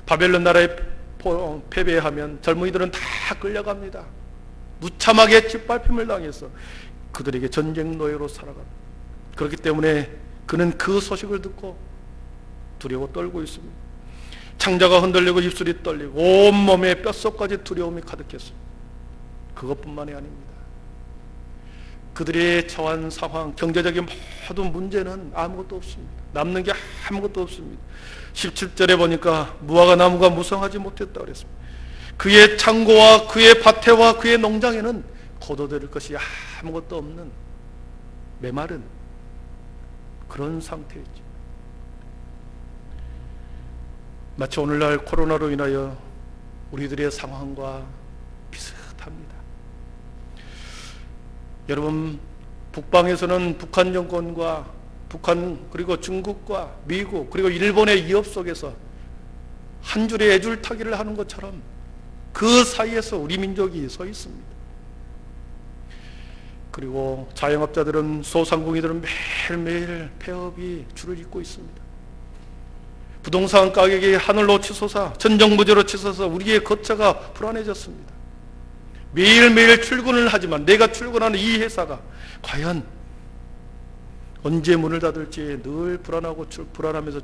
바벨론 나라에 패배하면 젊은이들은 다 끌려갑니다. 무참하게 짓밟힘을 당해서 그들에게 전쟁 노예로 살아갑니다. 그렇기 때문에 그는 그 소식을 듣고 두려워 떨고 있습니다. 창자가 흔들리고 입술이 떨리고 온몸에 뼛속까지 두려움이 가득했습니다. 그것뿐만이 아닙니다. 그들의 처한 상황, 경제적인 모든 문제는 아무것도 없습니다. 남는 게 아무것도 없습니다. 17절에 보니까 무화과 나무가 무성하지 못했다 그랬습니다. 그의 창고와 그의 밭에와 그의 농장에는 거둬들일 것이 아무것도 없는 메마른 그런 상태였죠. 마치 오늘날 코로나로 인하여 우리들의 상황과 비슷합니다. 여러분, 북방에서는 북한 정권과 그리고 중국과 미국 그리고 일본의 위협 속에서 한 줄의 애줄타기를 하는 것처럼 그 사이에서 우리 민족이 서 있습니다. 그리고 자영업자들은, 소상공인들은 매일매일 폐업이 줄을 잇고 있습니다. 부동산 가격이 하늘로 치솟아 전정부제로 치솟아서 우리의 거처가 불안해졌습니다. 매일매일 출근을 하지만 내가 출근하는 이 회사가 과연 언제 문을 닫을지 늘 불안하면서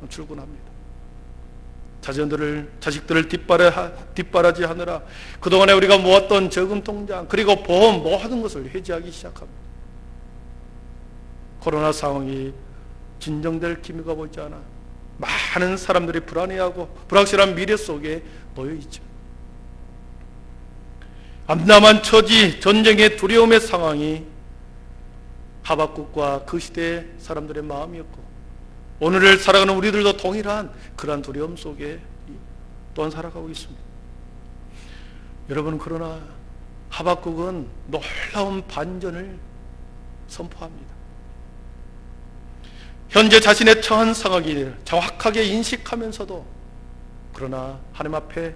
출근합니다. 자식들을 뒷바라지하느라 그동안에 우리가 모았던 저금 통장 그리고 보험 모든 것을 해지하기 시작합니다. 코로나 상황이 진정될 기미가 보이지 않아 많은 사람들이 불안해하고 불확실한 미래 속에 놓여 있죠. 암담한 처지, 전쟁의 두려움의 상황이 하박국과 그 시대의 사람들의 마음이었고 오늘을 살아가는 우리들도 동일한 그러한 두려움 속에 또한 살아가고 있습니다. 여러분, 그러나 하박국은 놀라운 반전을 선포합니다. 현재 자신의 처한 상황을 정확하게 인식하면서도 그러나 하나님 앞에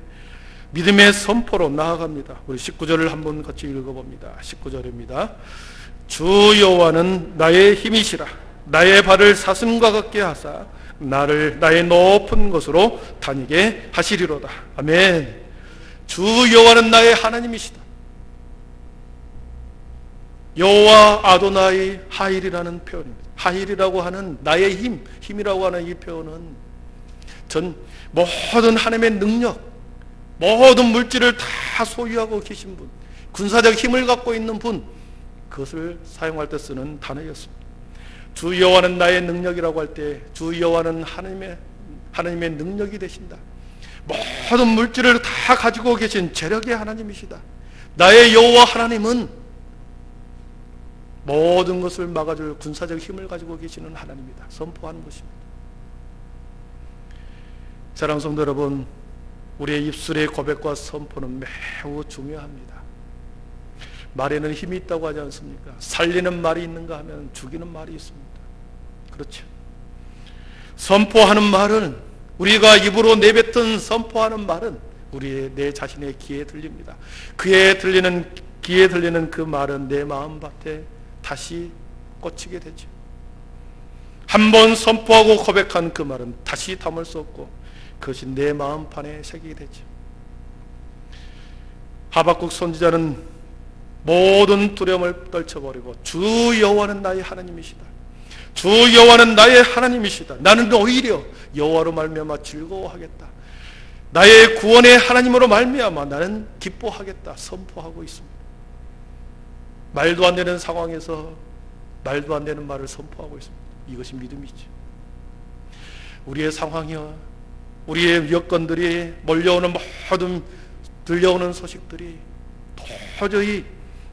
믿음의 선포로 나아갑니다. 우리 19절을 한번 같이 읽어봅니다. 19절입니다. 주 여호와는 나의 힘이시라. 나의 발을 사슴과 같게 하사 나를 나의 높은 곳으로 다니게 하시리로다. 아멘. 주 여호와는 나의 하나님이시다. 여호와 아도나이 하일이라는 표현입니다. 하일이라고 하는 나의 힘이라고 하는 이 표현은 모든 하나님의 능력, 모든 물질을 다 소유하고 계신 분, 군사적 힘을 갖고 있는 분, 그것을 사용할 때 쓰는 단어였습니다. 주 여호와는 나의 능력이라고 할 때 주 여호와는 하나님의 능력이 되신다. 모든 물질을 다 가지고 계신 재력의 하나님이시다. 나의 여호와 하나님은 모든 것을 막아줄 군사적 힘을 가지고 계시는 하나님이다. 선포하는 것입니다. 사랑하는 성도 여러분, 우리의 입술의 고백과 선포는 매우 중요합니다. 말에는 힘이 있다고 하지 않습니까? 살리는 말이 있는가 하면 죽이는 말이 있습니다. 그렇죠. 선포하는 말은, 우리가 입으로 내뱉은 선포하는 말은 내 자신의 귀에 들립니다. 귀에 들리는 그 말은 내 마음밭에 다시 꽂히게 되죠. 한번 선포하고 고백한 그 말은 다시 담을 수 없고 그것이 내 마음판에 새기게 되죠. 하박국 선지자는 모든 두려움을 떨쳐버리고 주 여호와는 나의 하나님이시다. 주 여호와는 나의 하나님이시다. 나는 오히려 여호와로 말미암아 즐거워하겠다. 나의 구원의 하나님으로 말미암아 나는 기뻐하겠다. 선포하고 있습니다. 말도 안 되는 상황에서 말도 안 되는 말을 선포하고 있습니다. 이것이 믿음이죠. 우리의 상황이요, 우리의 여건들이 몰려오는 모든 들려오는 소식들이 도저히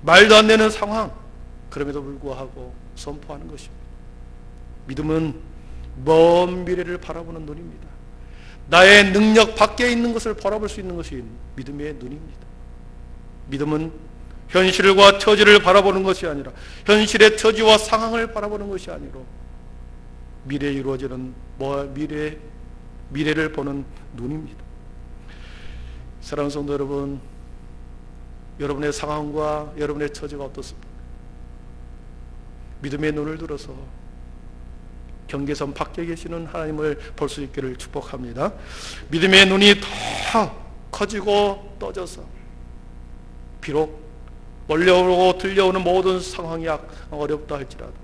말도 안 되는 상황, 그럼에도 불구하고 선포하는 것입니다. 믿음은 먼 미래를 바라보는 눈입니다. 나의 능력 밖에 있는 것을 바라볼 수 있는 것이 믿음의 눈입니다. 믿음은 현실과 처지를 바라보는 것이 아니라 현실의 처지와 상황을 바라보는 것이 아니라 미래에 이루어지는 미래를 보는 눈입니다. 사랑하는 성도 여러분, 여러분의 상황과 여러분의 처지가 어떻습니까? 믿음의 눈을 들어서 경계선 밖에 계시는 하나님을 볼 수 있기를 축복합니다. 믿음의 눈이 더 커지고 떠져서 비록 몰려오고 들려오는 모든 상황이 어렵다 할지라도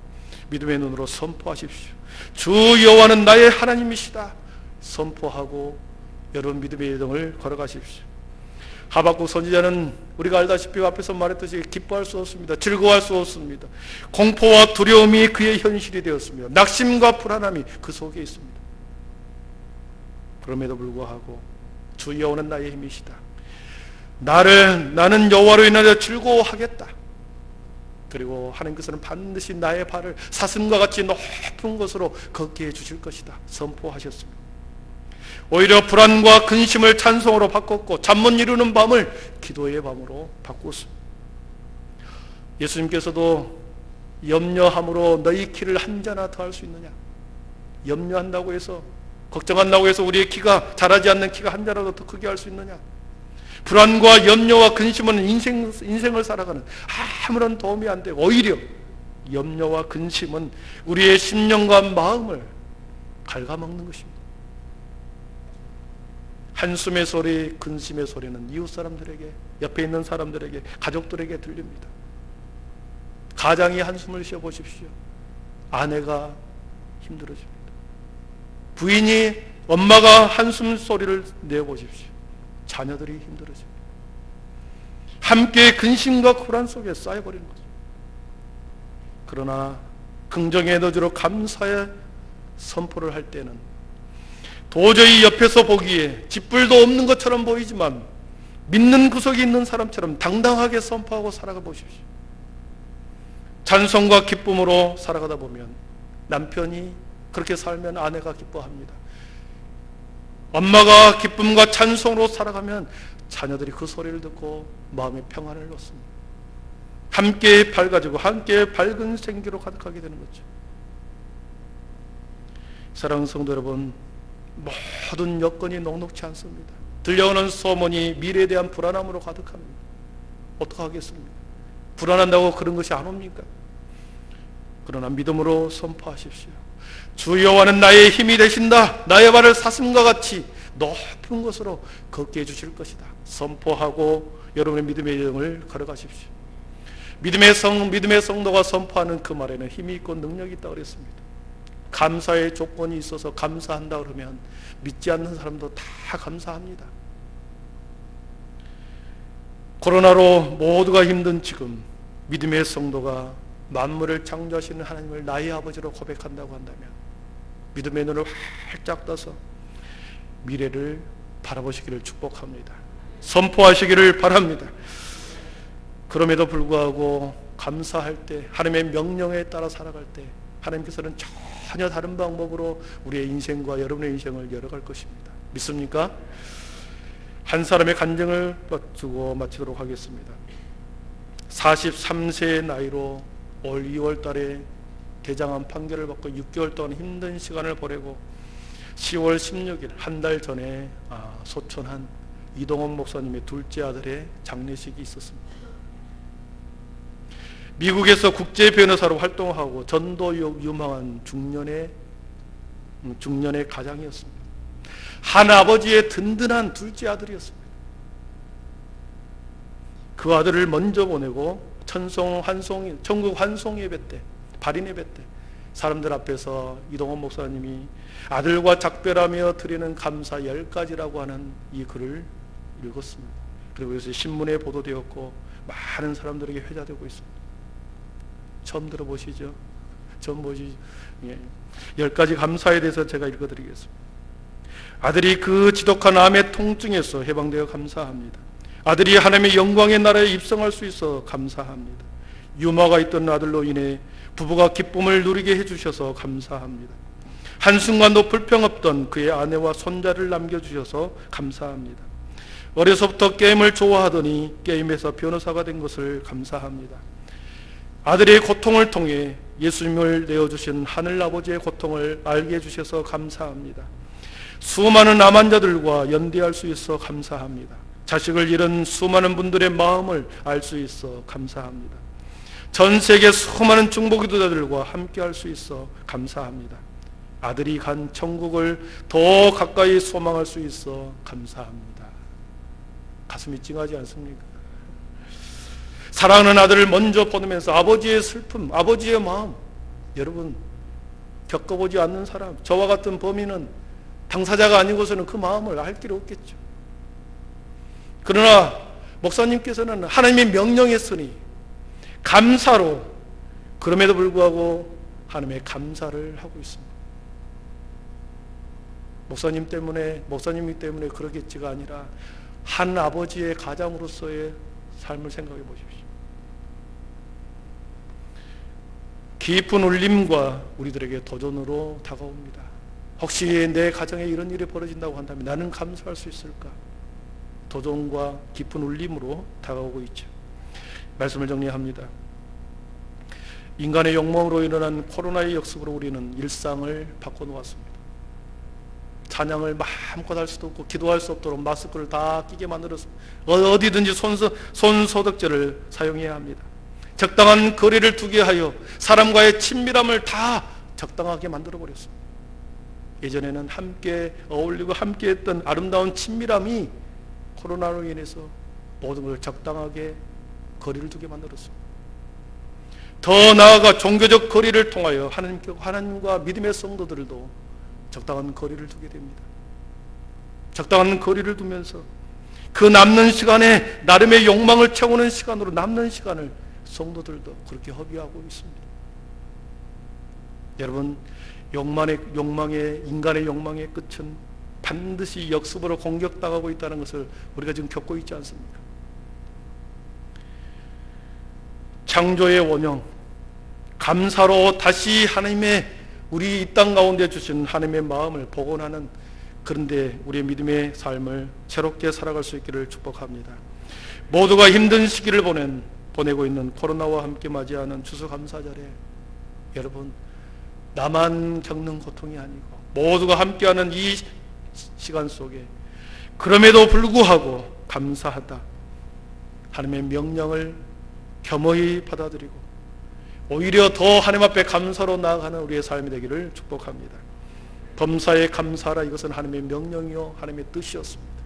믿음의 눈으로 선포하십시오. 주 여호와는 나의 하나님이시다. 선포하고 여러분 믿음의 여정을 걸어가십시오. 하박국 선지자는 우리가 알다시피 앞에서 말했듯이 기뻐할 수 없습니다. 즐거워할 수 없습니다. 공포와 두려움이 그의 현실이 되었습니다. 낙심과 불안함이 그 속에 있습니다. 그럼에도 불구하고 주 여호와는 나의 힘이시다. 나는 여호와로 인하여 즐거워하겠다. 그리고 하나님께서는 반드시 나의 발을 사슴과 같이 높은 곳으로 걷게 해주실 것이다 선포하셨습니다. 오히려 불안과 근심을 찬송으로 바꿨고 잠 못 이루는 밤을 기도의 밤으로 바꿨습니다. 예수님께서도 염려함으로 너희 키를 한 자나 더 할 수 있느냐? 염려한다고 해서, 걱정한다고 해서 우리의 키가, 자라지 않는 키가 한 자라도 더 크게 할 수 있느냐? 불안과 염려와 근심은 인생을 살아가는 아무런 도움이 안 되고, 오히려 염려와 근심은 우리의 심령과 마음을 갉아먹는 것입니다. 한숨의 소리, 근심의 소리는 이웃 사람들에게, 옆에 있는 사람들에게, 가족들에게 들립니다. 가장이 한숨을 쉬어보십시오. 아내가 힘들어집니다. 부인이, 엄마가 한숨 소리를 내보십시오. 자녀들이 힘들어집니다. 함께 근심과 불안 속에 쌓여버리는 거죠. 그러나 긍정의 에너지로 감사의 선포를 할 때는 도저히 옆에서 보기에 쥐뿔도 없는 것처럼 보이지만 믿는 구석에 있는 사람처럼 당당하게 선포하고 살아가 보십시오. 찬송과 기쁨으로 살아가다 보면 남편이 그렇게 살면 아내가 기뻐합니다. 엄마가 기쁨과 찬송으로 살아가면 자녀들이 그 소리를 듣고 마음의 평안을 얻습니다. 함께 밝아지고 함께 밝은 생기로 가득하게 되는 거죠. 사랑하는 성도 여러분, 모든 여건이 녹록치 않습니다. 들려오는 소문이 미래에 대한 불안함으로 가득합니다. 어떡하겠습니까? 불안한다고 그런 것이 안 옵니까? 그러나 믿음으로 선포하십시오. 주 여호와는 나의 힘이 되신다. 나의 발을 사슴과 같이 높은 곳으로 걷게 해주실 것이다. 선포하고 여러분의 믿음의 여정을 걸어가십시오. 믿음의 성도가 선포하는 그 말에는 힘이 있고 능력이 있다고 그랬습니다. 감사의 조건이 있어서 감사한다 그러면 믿지 않는 사람도 다 감사합니다. 코로나로 모두가 힘든 지금 믿음의 성도가 만물을 창조하시는 하나님을 나의 아버지로 고백한다고 한다면 믿음의 눈을 활짝 떠서 미래를 바라보시기를 축복합니다. 선포하시기를 바랍니다. 그럼에도 불구하고 감사할 때, 하나님의 명령에 따라 살아갈 때 하나님께서는 전혀 다른 방법으로 우리의 인생과 여러분의 인생을 열어갈 것입니다. 믿습니까? 한 사람의 간증을 두고 마치도록 하겠습니다. 43세의 나이로 올 2월 달에 대장암 판결을 받고 6개월 동안 힘든 시간을 보내고 10월 16일 한 달 전에 소천한 이동원 목사님의 둘째 아들의 장례식이 있었습니다. 미국에서 국제 변호사로 활동하고 전도 유망한 중년의 가장이었습니다. 한 아버지의 든든한 둘째 아들이었습니다. 그 아들을 먼저 보내고 천국 환송 예배 때, 발인 예배 때 사람들 앞에서 이동원 목사님이 아들과 작별하며 드리는 감사 10가지라고 하는 이 글을 읽었습니다. 그리고 그래서 신문에 보도되었고 많은 사람들에게 회자되고 있습니다. 처음 들어보시죠? 처음 보시죠? 예. 10가지 감사에 대해서 제가 읽어드리겠습니다. 아들이 그 지독한 암의 통증에서 해방되어 감사합니다. 아들이 하나님의 영광의 나라에 입성할 수 있어 감사합니다. 유마가 있던 아들로 인해 부부가 기쁨을 누리게 해주셔서 감사합니다. 한순간도 불평 없던 그의 아내와 손자를 남겨주셔서 감사합니다. 어려서부터 게임을 좋아하더니 게임에서 변호사가 된 것을 감사합니다. 아들의 고통을 통해 예수님을 내어주신 하늘아버지의 고통을 알게 해주셔서 감사합니다. 수많은 암 환자들과 연대할 수 있어 감사합니다. 자식을 잃은 수많은 분들의 마음을 알 수 있어 감사합니다. 전 세계 수많은 중보기도자들과 함께할 수 있어 감사합니다. 아들이 간 천국을 더 가까이 소망할 수 있어 감사합니다. 가슴이 찡하지 않습니까? 사랑하는 아들을 먼저 보내면서 아버지의 슬픔, 아버지의 마음, 여러분 겪어보지 않는 사람, 저와 같은 범인은 당사자가 아니고서는 그 마음을 알 길이 없겠죠. 그러나 목사님께서는 하나님의 명령했으니 감사로, 그럼에도 불구하고 하나님의 감사를 하고 있습니다. 목사님이 때문에 그러겠지가 아니라 한 아버지의 가장으로서의 삶을 생각해 보십시오. 깊은 울림과 우리들에게 도전으로 다가옵니다. 혹시 내 가정에 이런 일이 벌어진다고 한다면 나는 감사할 수 있을까? 도전과 깊은 울림으로 다가오고 있죠. 말씀을 정리합니다. 인간의 욕망으로 일어난 코로나의 역습으로 우리는 일상을 바꿔놓았습니다. 찬양을 마음껏 할 수도 없고 기도할 수 없도록 마스크를 다 끼게 만들었습니다. 어디든지 손소독제를 사용해야 합니다. 적당한 거리를 두게 하여 사람과의 친밀함을 다 적당하게 만들어버렸습니다. 예전에는 함께 어울리고 함께 했던 아름다운 친밀함이 코로나로 인해서 모든 걸 적당하게 거리를 두게 만들었습니다. 더 나아가 종교적 거리를 통하여 하나님과 믿음의 성도들도 적당한 거리를 두게 됩니다. 적당한 거리를 두면서 그 남는 시간에 나름의 욕망을 채우는 시간으로 남는 시간을 성도들도 그렇게 허비하고 있습니다. 여러분, 인간의 욕망의 끝은 반드시 역습으로 공격당하고 있다는 것을 우리가 지금 겪고 있지 않습니까? 창조의 원형, 감사로 다시 하나님의 우리 이 땅 가운데 주신 하나님의 마음을 복원하는, 그런데 우리의 믿음의 삶을 새롭게 살아갈 수 있기를 축복합니다. 모두가 힘든 시기를 보내고 있는 코로나와 함께 맞이하는 추수감사절에 여러분, 나만 겪는 고통이 아니고 모두가 함께하는 이 시간 속에 그럼에도 불구하고 감사하다, 하나님의 명령을 겸허히 받아들이고 오히려 더 하나님 앞에 감사로 나아가는 우리의 삶이 되기를 축복합니다. 범사에 감사하라, 이것은 하나님의 명령이요 하나님의 뜻이었습니다.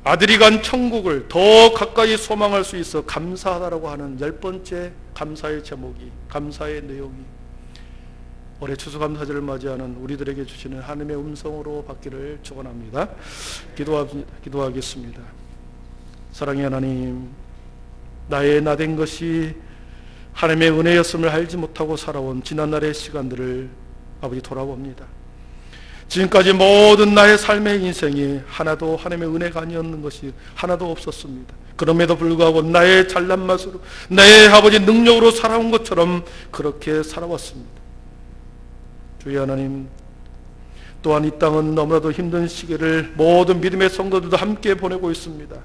아들이 간 천국을 더 가까이 소망할 수 있어 감사하다라고 하는 10번째 감사의 제목이, 감사의 내용이 올해 추수감사절을 맞이하는 우리들에게 주시는 하나님의 음성으로 받기를 축원합니다. 기도하겠습니다. 사랑의 하나님, 나의 나된 것이 하나님의 은혜였음을 알지 못하고 살아온 지난날의 시간들을 아버지 돌아봅니다. 지금까지 모든 나의 삶의 인생이 하나도 하나님의 은혜가 아니었는 것이 하나도 없었습니다. 그럼에도 불구하고 나의 잘난 맛으로, 나의 아버지 능력으로 살아온 것처럼 그렇게 살아왔습니다. 주의 하나님, 또한 이 땅은 너무나도 힘든 시기를 모든 믿음의 성도들도 함께 보내고 있습니다.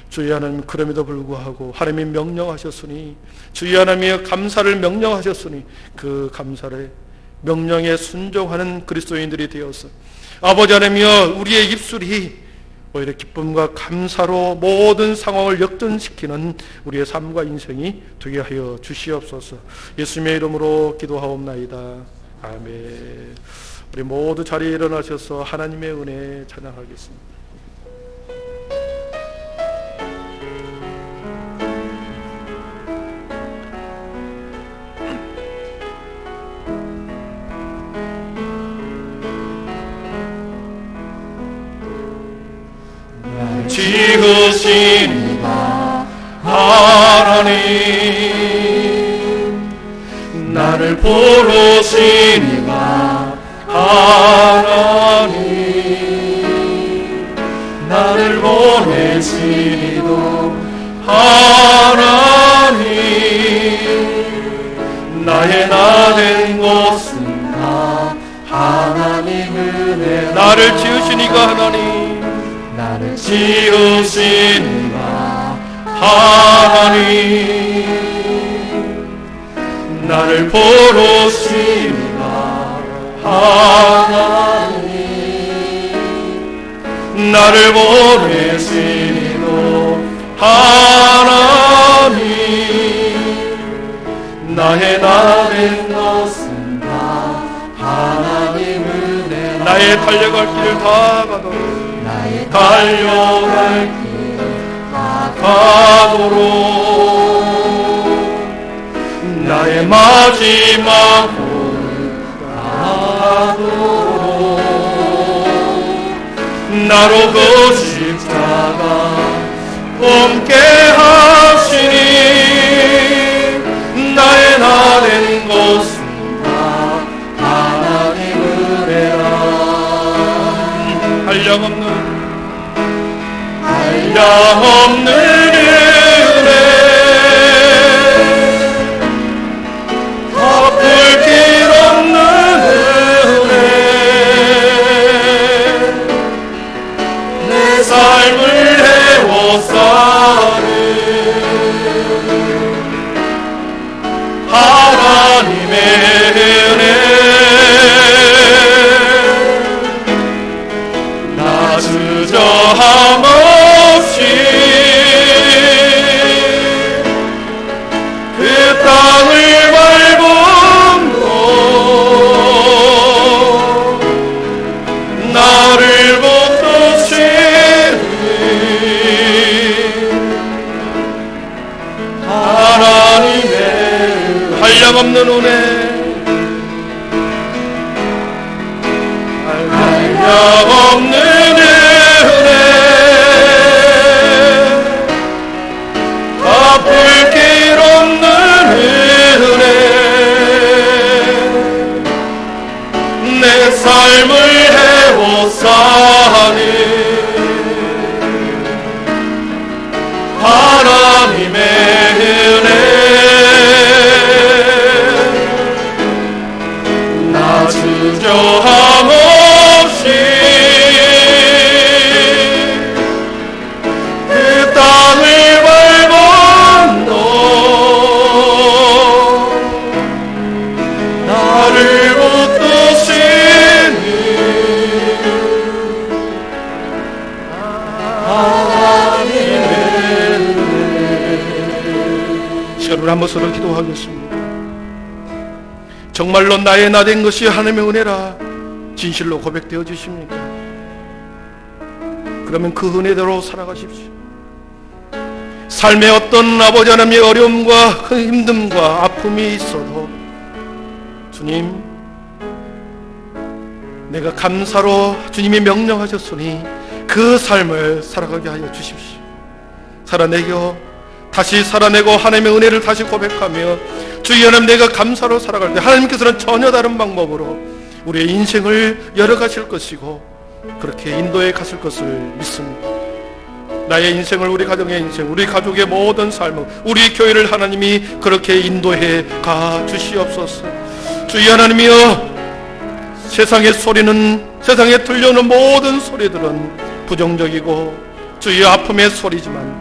주의 하나님, 그럼에도 불구하고 하나님이 명령하셨으니, 주의 하나님이 감사를 명령하셨으니 그 감사를 명령에 순종하는 그리스도인들이 되어서 아버지 하나님이여, 우리의 입술이 오히려 기쁨과 감사로 모든 상황을 역전시키는 우리의 삶과 인생이 되게 하여 주시옵소서. 예수님의 이름으로 기도하옵나이다. 아멘. 우리 모두 자리에 일어나셔서 하나님의 은혜 찬양하겠습니다. 지으신 이가 하나님, 나를 부르신 이가 하나님, 나를 보내신 이도 하나님, 나의 나된 곳은 다 하나님 은혜. 나를 지으신 이가 하나님, 나를 지으신 이가 하나님, 나를 부르신 이가 하나님, 나를 보내신 이도 하나님, 나의 나된 것은 다 하나님 은혜. 나의 달려갈 길을 다 가도록, 달려갈 길 다 가도록, 나의 마지막 골 가도록, 나로 그 십자가 함께 하시니 나의 나 된 것은 다 하나님 은혜라. 한량없는 은혜, 갚을 길 없는 은혜, 내 삶을 해워싸는 하나님의 은혜, 나 주저함 없이 그 땅을 밟음으로 나를 붙드시는 하나님의 한량없는 은혜, 한량없는 은혜, 갚을 길 없는 은혜, 내 삶을 해워싸는 하나님의 은혜, 나 주저함 없이 그 땅을 밟아도 나를 붙드시는 하나님의 은혜. 시간으로 한번 서로 기도하겠습니다. 정말로 나의 나 된 것이 하나님의 은혜라 진실로 고백되어 주십니까? 그러면 그 은혜대로 살아가십시오. 삶의 어떤 아버지 하나님의 어려움과 힘듦과 아픔이 있어도 주님, 내가 감사로 주님이 명령하셨으니 그 삶을 살아가게 하여 주십시오. 다시 살아내고 하나님의 은혜를 다시 고백하며 주의 하나님, 내가 감사로 살아갈 때 하나님께서는 전혀 다른 방법으로 우리의 인생을 열어가실 것이고 그렇게 인도해 가실 것을 믿습니다. 나의 인생을, 우리 가정의 인생, 우리 가족의 모든 삶을, 우리 교회를 하나님이 그렇게 인도해 가 주시옵소서. 주의 하나님이여, 세상의 소리는, 세상에 들려오는 모든 소리들은 부정적이고 주의 아픔의 소리지만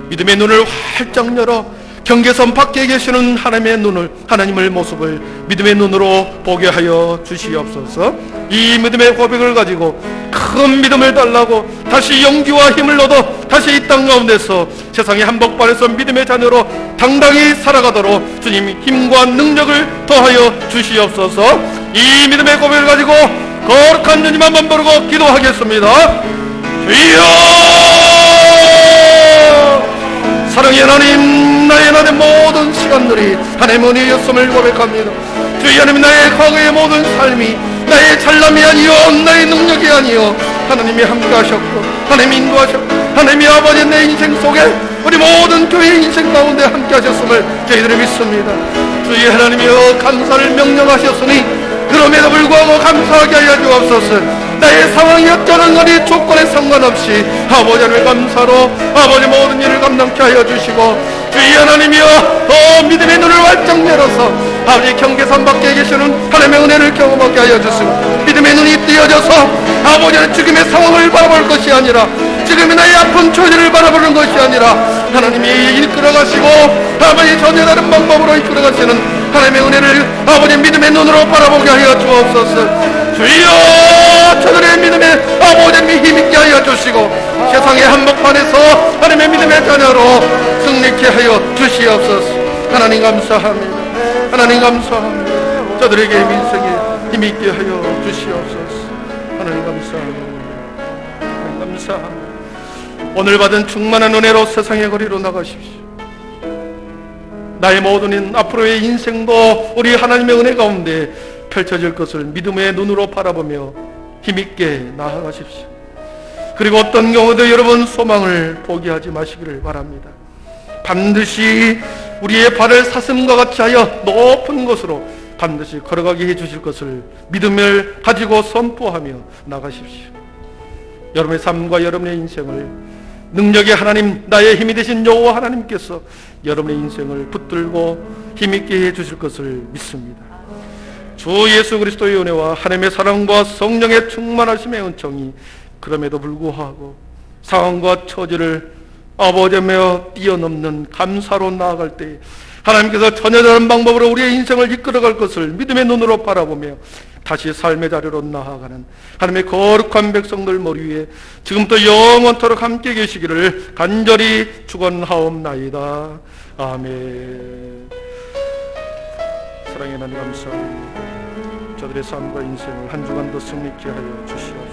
믿음의 눈을 활짝 열어 경계선 밖에 계시는 하나님의 눈을, 하나님의 모습을 믿음의 눈으로 보게 하여 주시옵소서. 이 믿음의 고백을 가지고 큰 믿음을 달라고 다시 용기와 힘을 얻어 다시 이 땅 가운데서 세상의 한복판에서 믿음의 자녀로 당당히 살아가도록 주님 힘과 능력을 더하여 주시옵소서. 이 믿음의 고백을 가지고 거룩한 주님 한번 부르고 기도하겠습니다. 주여! 사랑의 하나님, 나의 나의 모든 시간들이 하나님의 은혜였음을 고백합니다. 주의 하나님, 나의 과거의 모든 삶이 나의 잘남이 아니요 나의 능력이 아니요 하나님이 함께 하셨고 하나님이 인도하셨고 하나님이 아버지 내 인생 속에 우리 모든 교회 인생 가운데 함께 하셨음을 저희들이 믿습니다. 주의 하나님이여, 감사를 명령하셨으니 그럼에도 불구하고 감사하게 하여 주옵소서. 나의 상황이 어쩌는거니 조건에 상관없이 아버지 하나님의 감사로 아버지 모든 일을 감당케 하여 주시고, 주의 하나님이여 더 믿음의 눈을 활짝 열어서 아버지 경계선 밖에 계시는 하나님의 은혜를 경험하게 하여 주시고, 믿음의 눈이 띄어져서 아버지는 지금의 상황을 바라볼 것이 아니라 지금의 나의 아픈 처지를 바라보는 것이 아니라 하나님이 이끌어가시고 아버지 전혀 다른 방법으로 이끌어가시는 하나님의 은혜를 아버지 믿음의 눈으로 바라보게 하여 주옵소서. 주여, 저들의 믿음에 아버지님이 힘있게 하여 주시고 세상의 한복판에서 하나님의 믿음의 자녀로 승리케 하여 주시옵소서. 하나님 감사합니다. 하나님 감사합니다. 저들에게 인생에 힘있게 하여 주시옵소서. 하나님 감사합니다. 하나님 감사합니다. 오늘 받은 충만한 은혜로 세상의 거리로 나가십시오. 나의 모든 앞으로의 인생도 우리 하나님의 은혜 가운데 펼쳐질 것을 믿음의 눈으로 바라보며 힘있게 나아가십시오. 그리고 어떤 경우도 여러분 소망을 포기하지 마시기를 바랍니다. 반드시 우리의 발을 사슴과 같이 하여 높은 곳으로 반드시 걸어가게 해주실 것을 믿음을 가지고 선포하며 나가십시오. 여러분의 삶과 여러분의 인생을 능력의 하나님, 나의 힘이 되신 여호와 하나님께서 여러분의 인생을 붙들고 힘있게 해주실 것을 믿습니다. 주 예수 그리스도의 은혜와 하나님의 사랑과 성령의 충만하심의 은총이 그럼에도 불구하고 상황과 처지를 아버지며 뛰어넘는 감사로 나아갈 때 하나님께서 전혀 다른 방법으로 우리의 인생을 이끌어갈 것을 믿음의 눈으로 바라보며 다시 삶의 자리로 나아가는 하나님의 거룩한 백성들 머리 위에 지금부터 영원토록 함께 계시기를 간절히 축원하옵나이다. 아멘. 사랑의 하나님 감사합니다. 저들의 삶과 인생을 한 주간 더 승리케 하여 주시옵소서.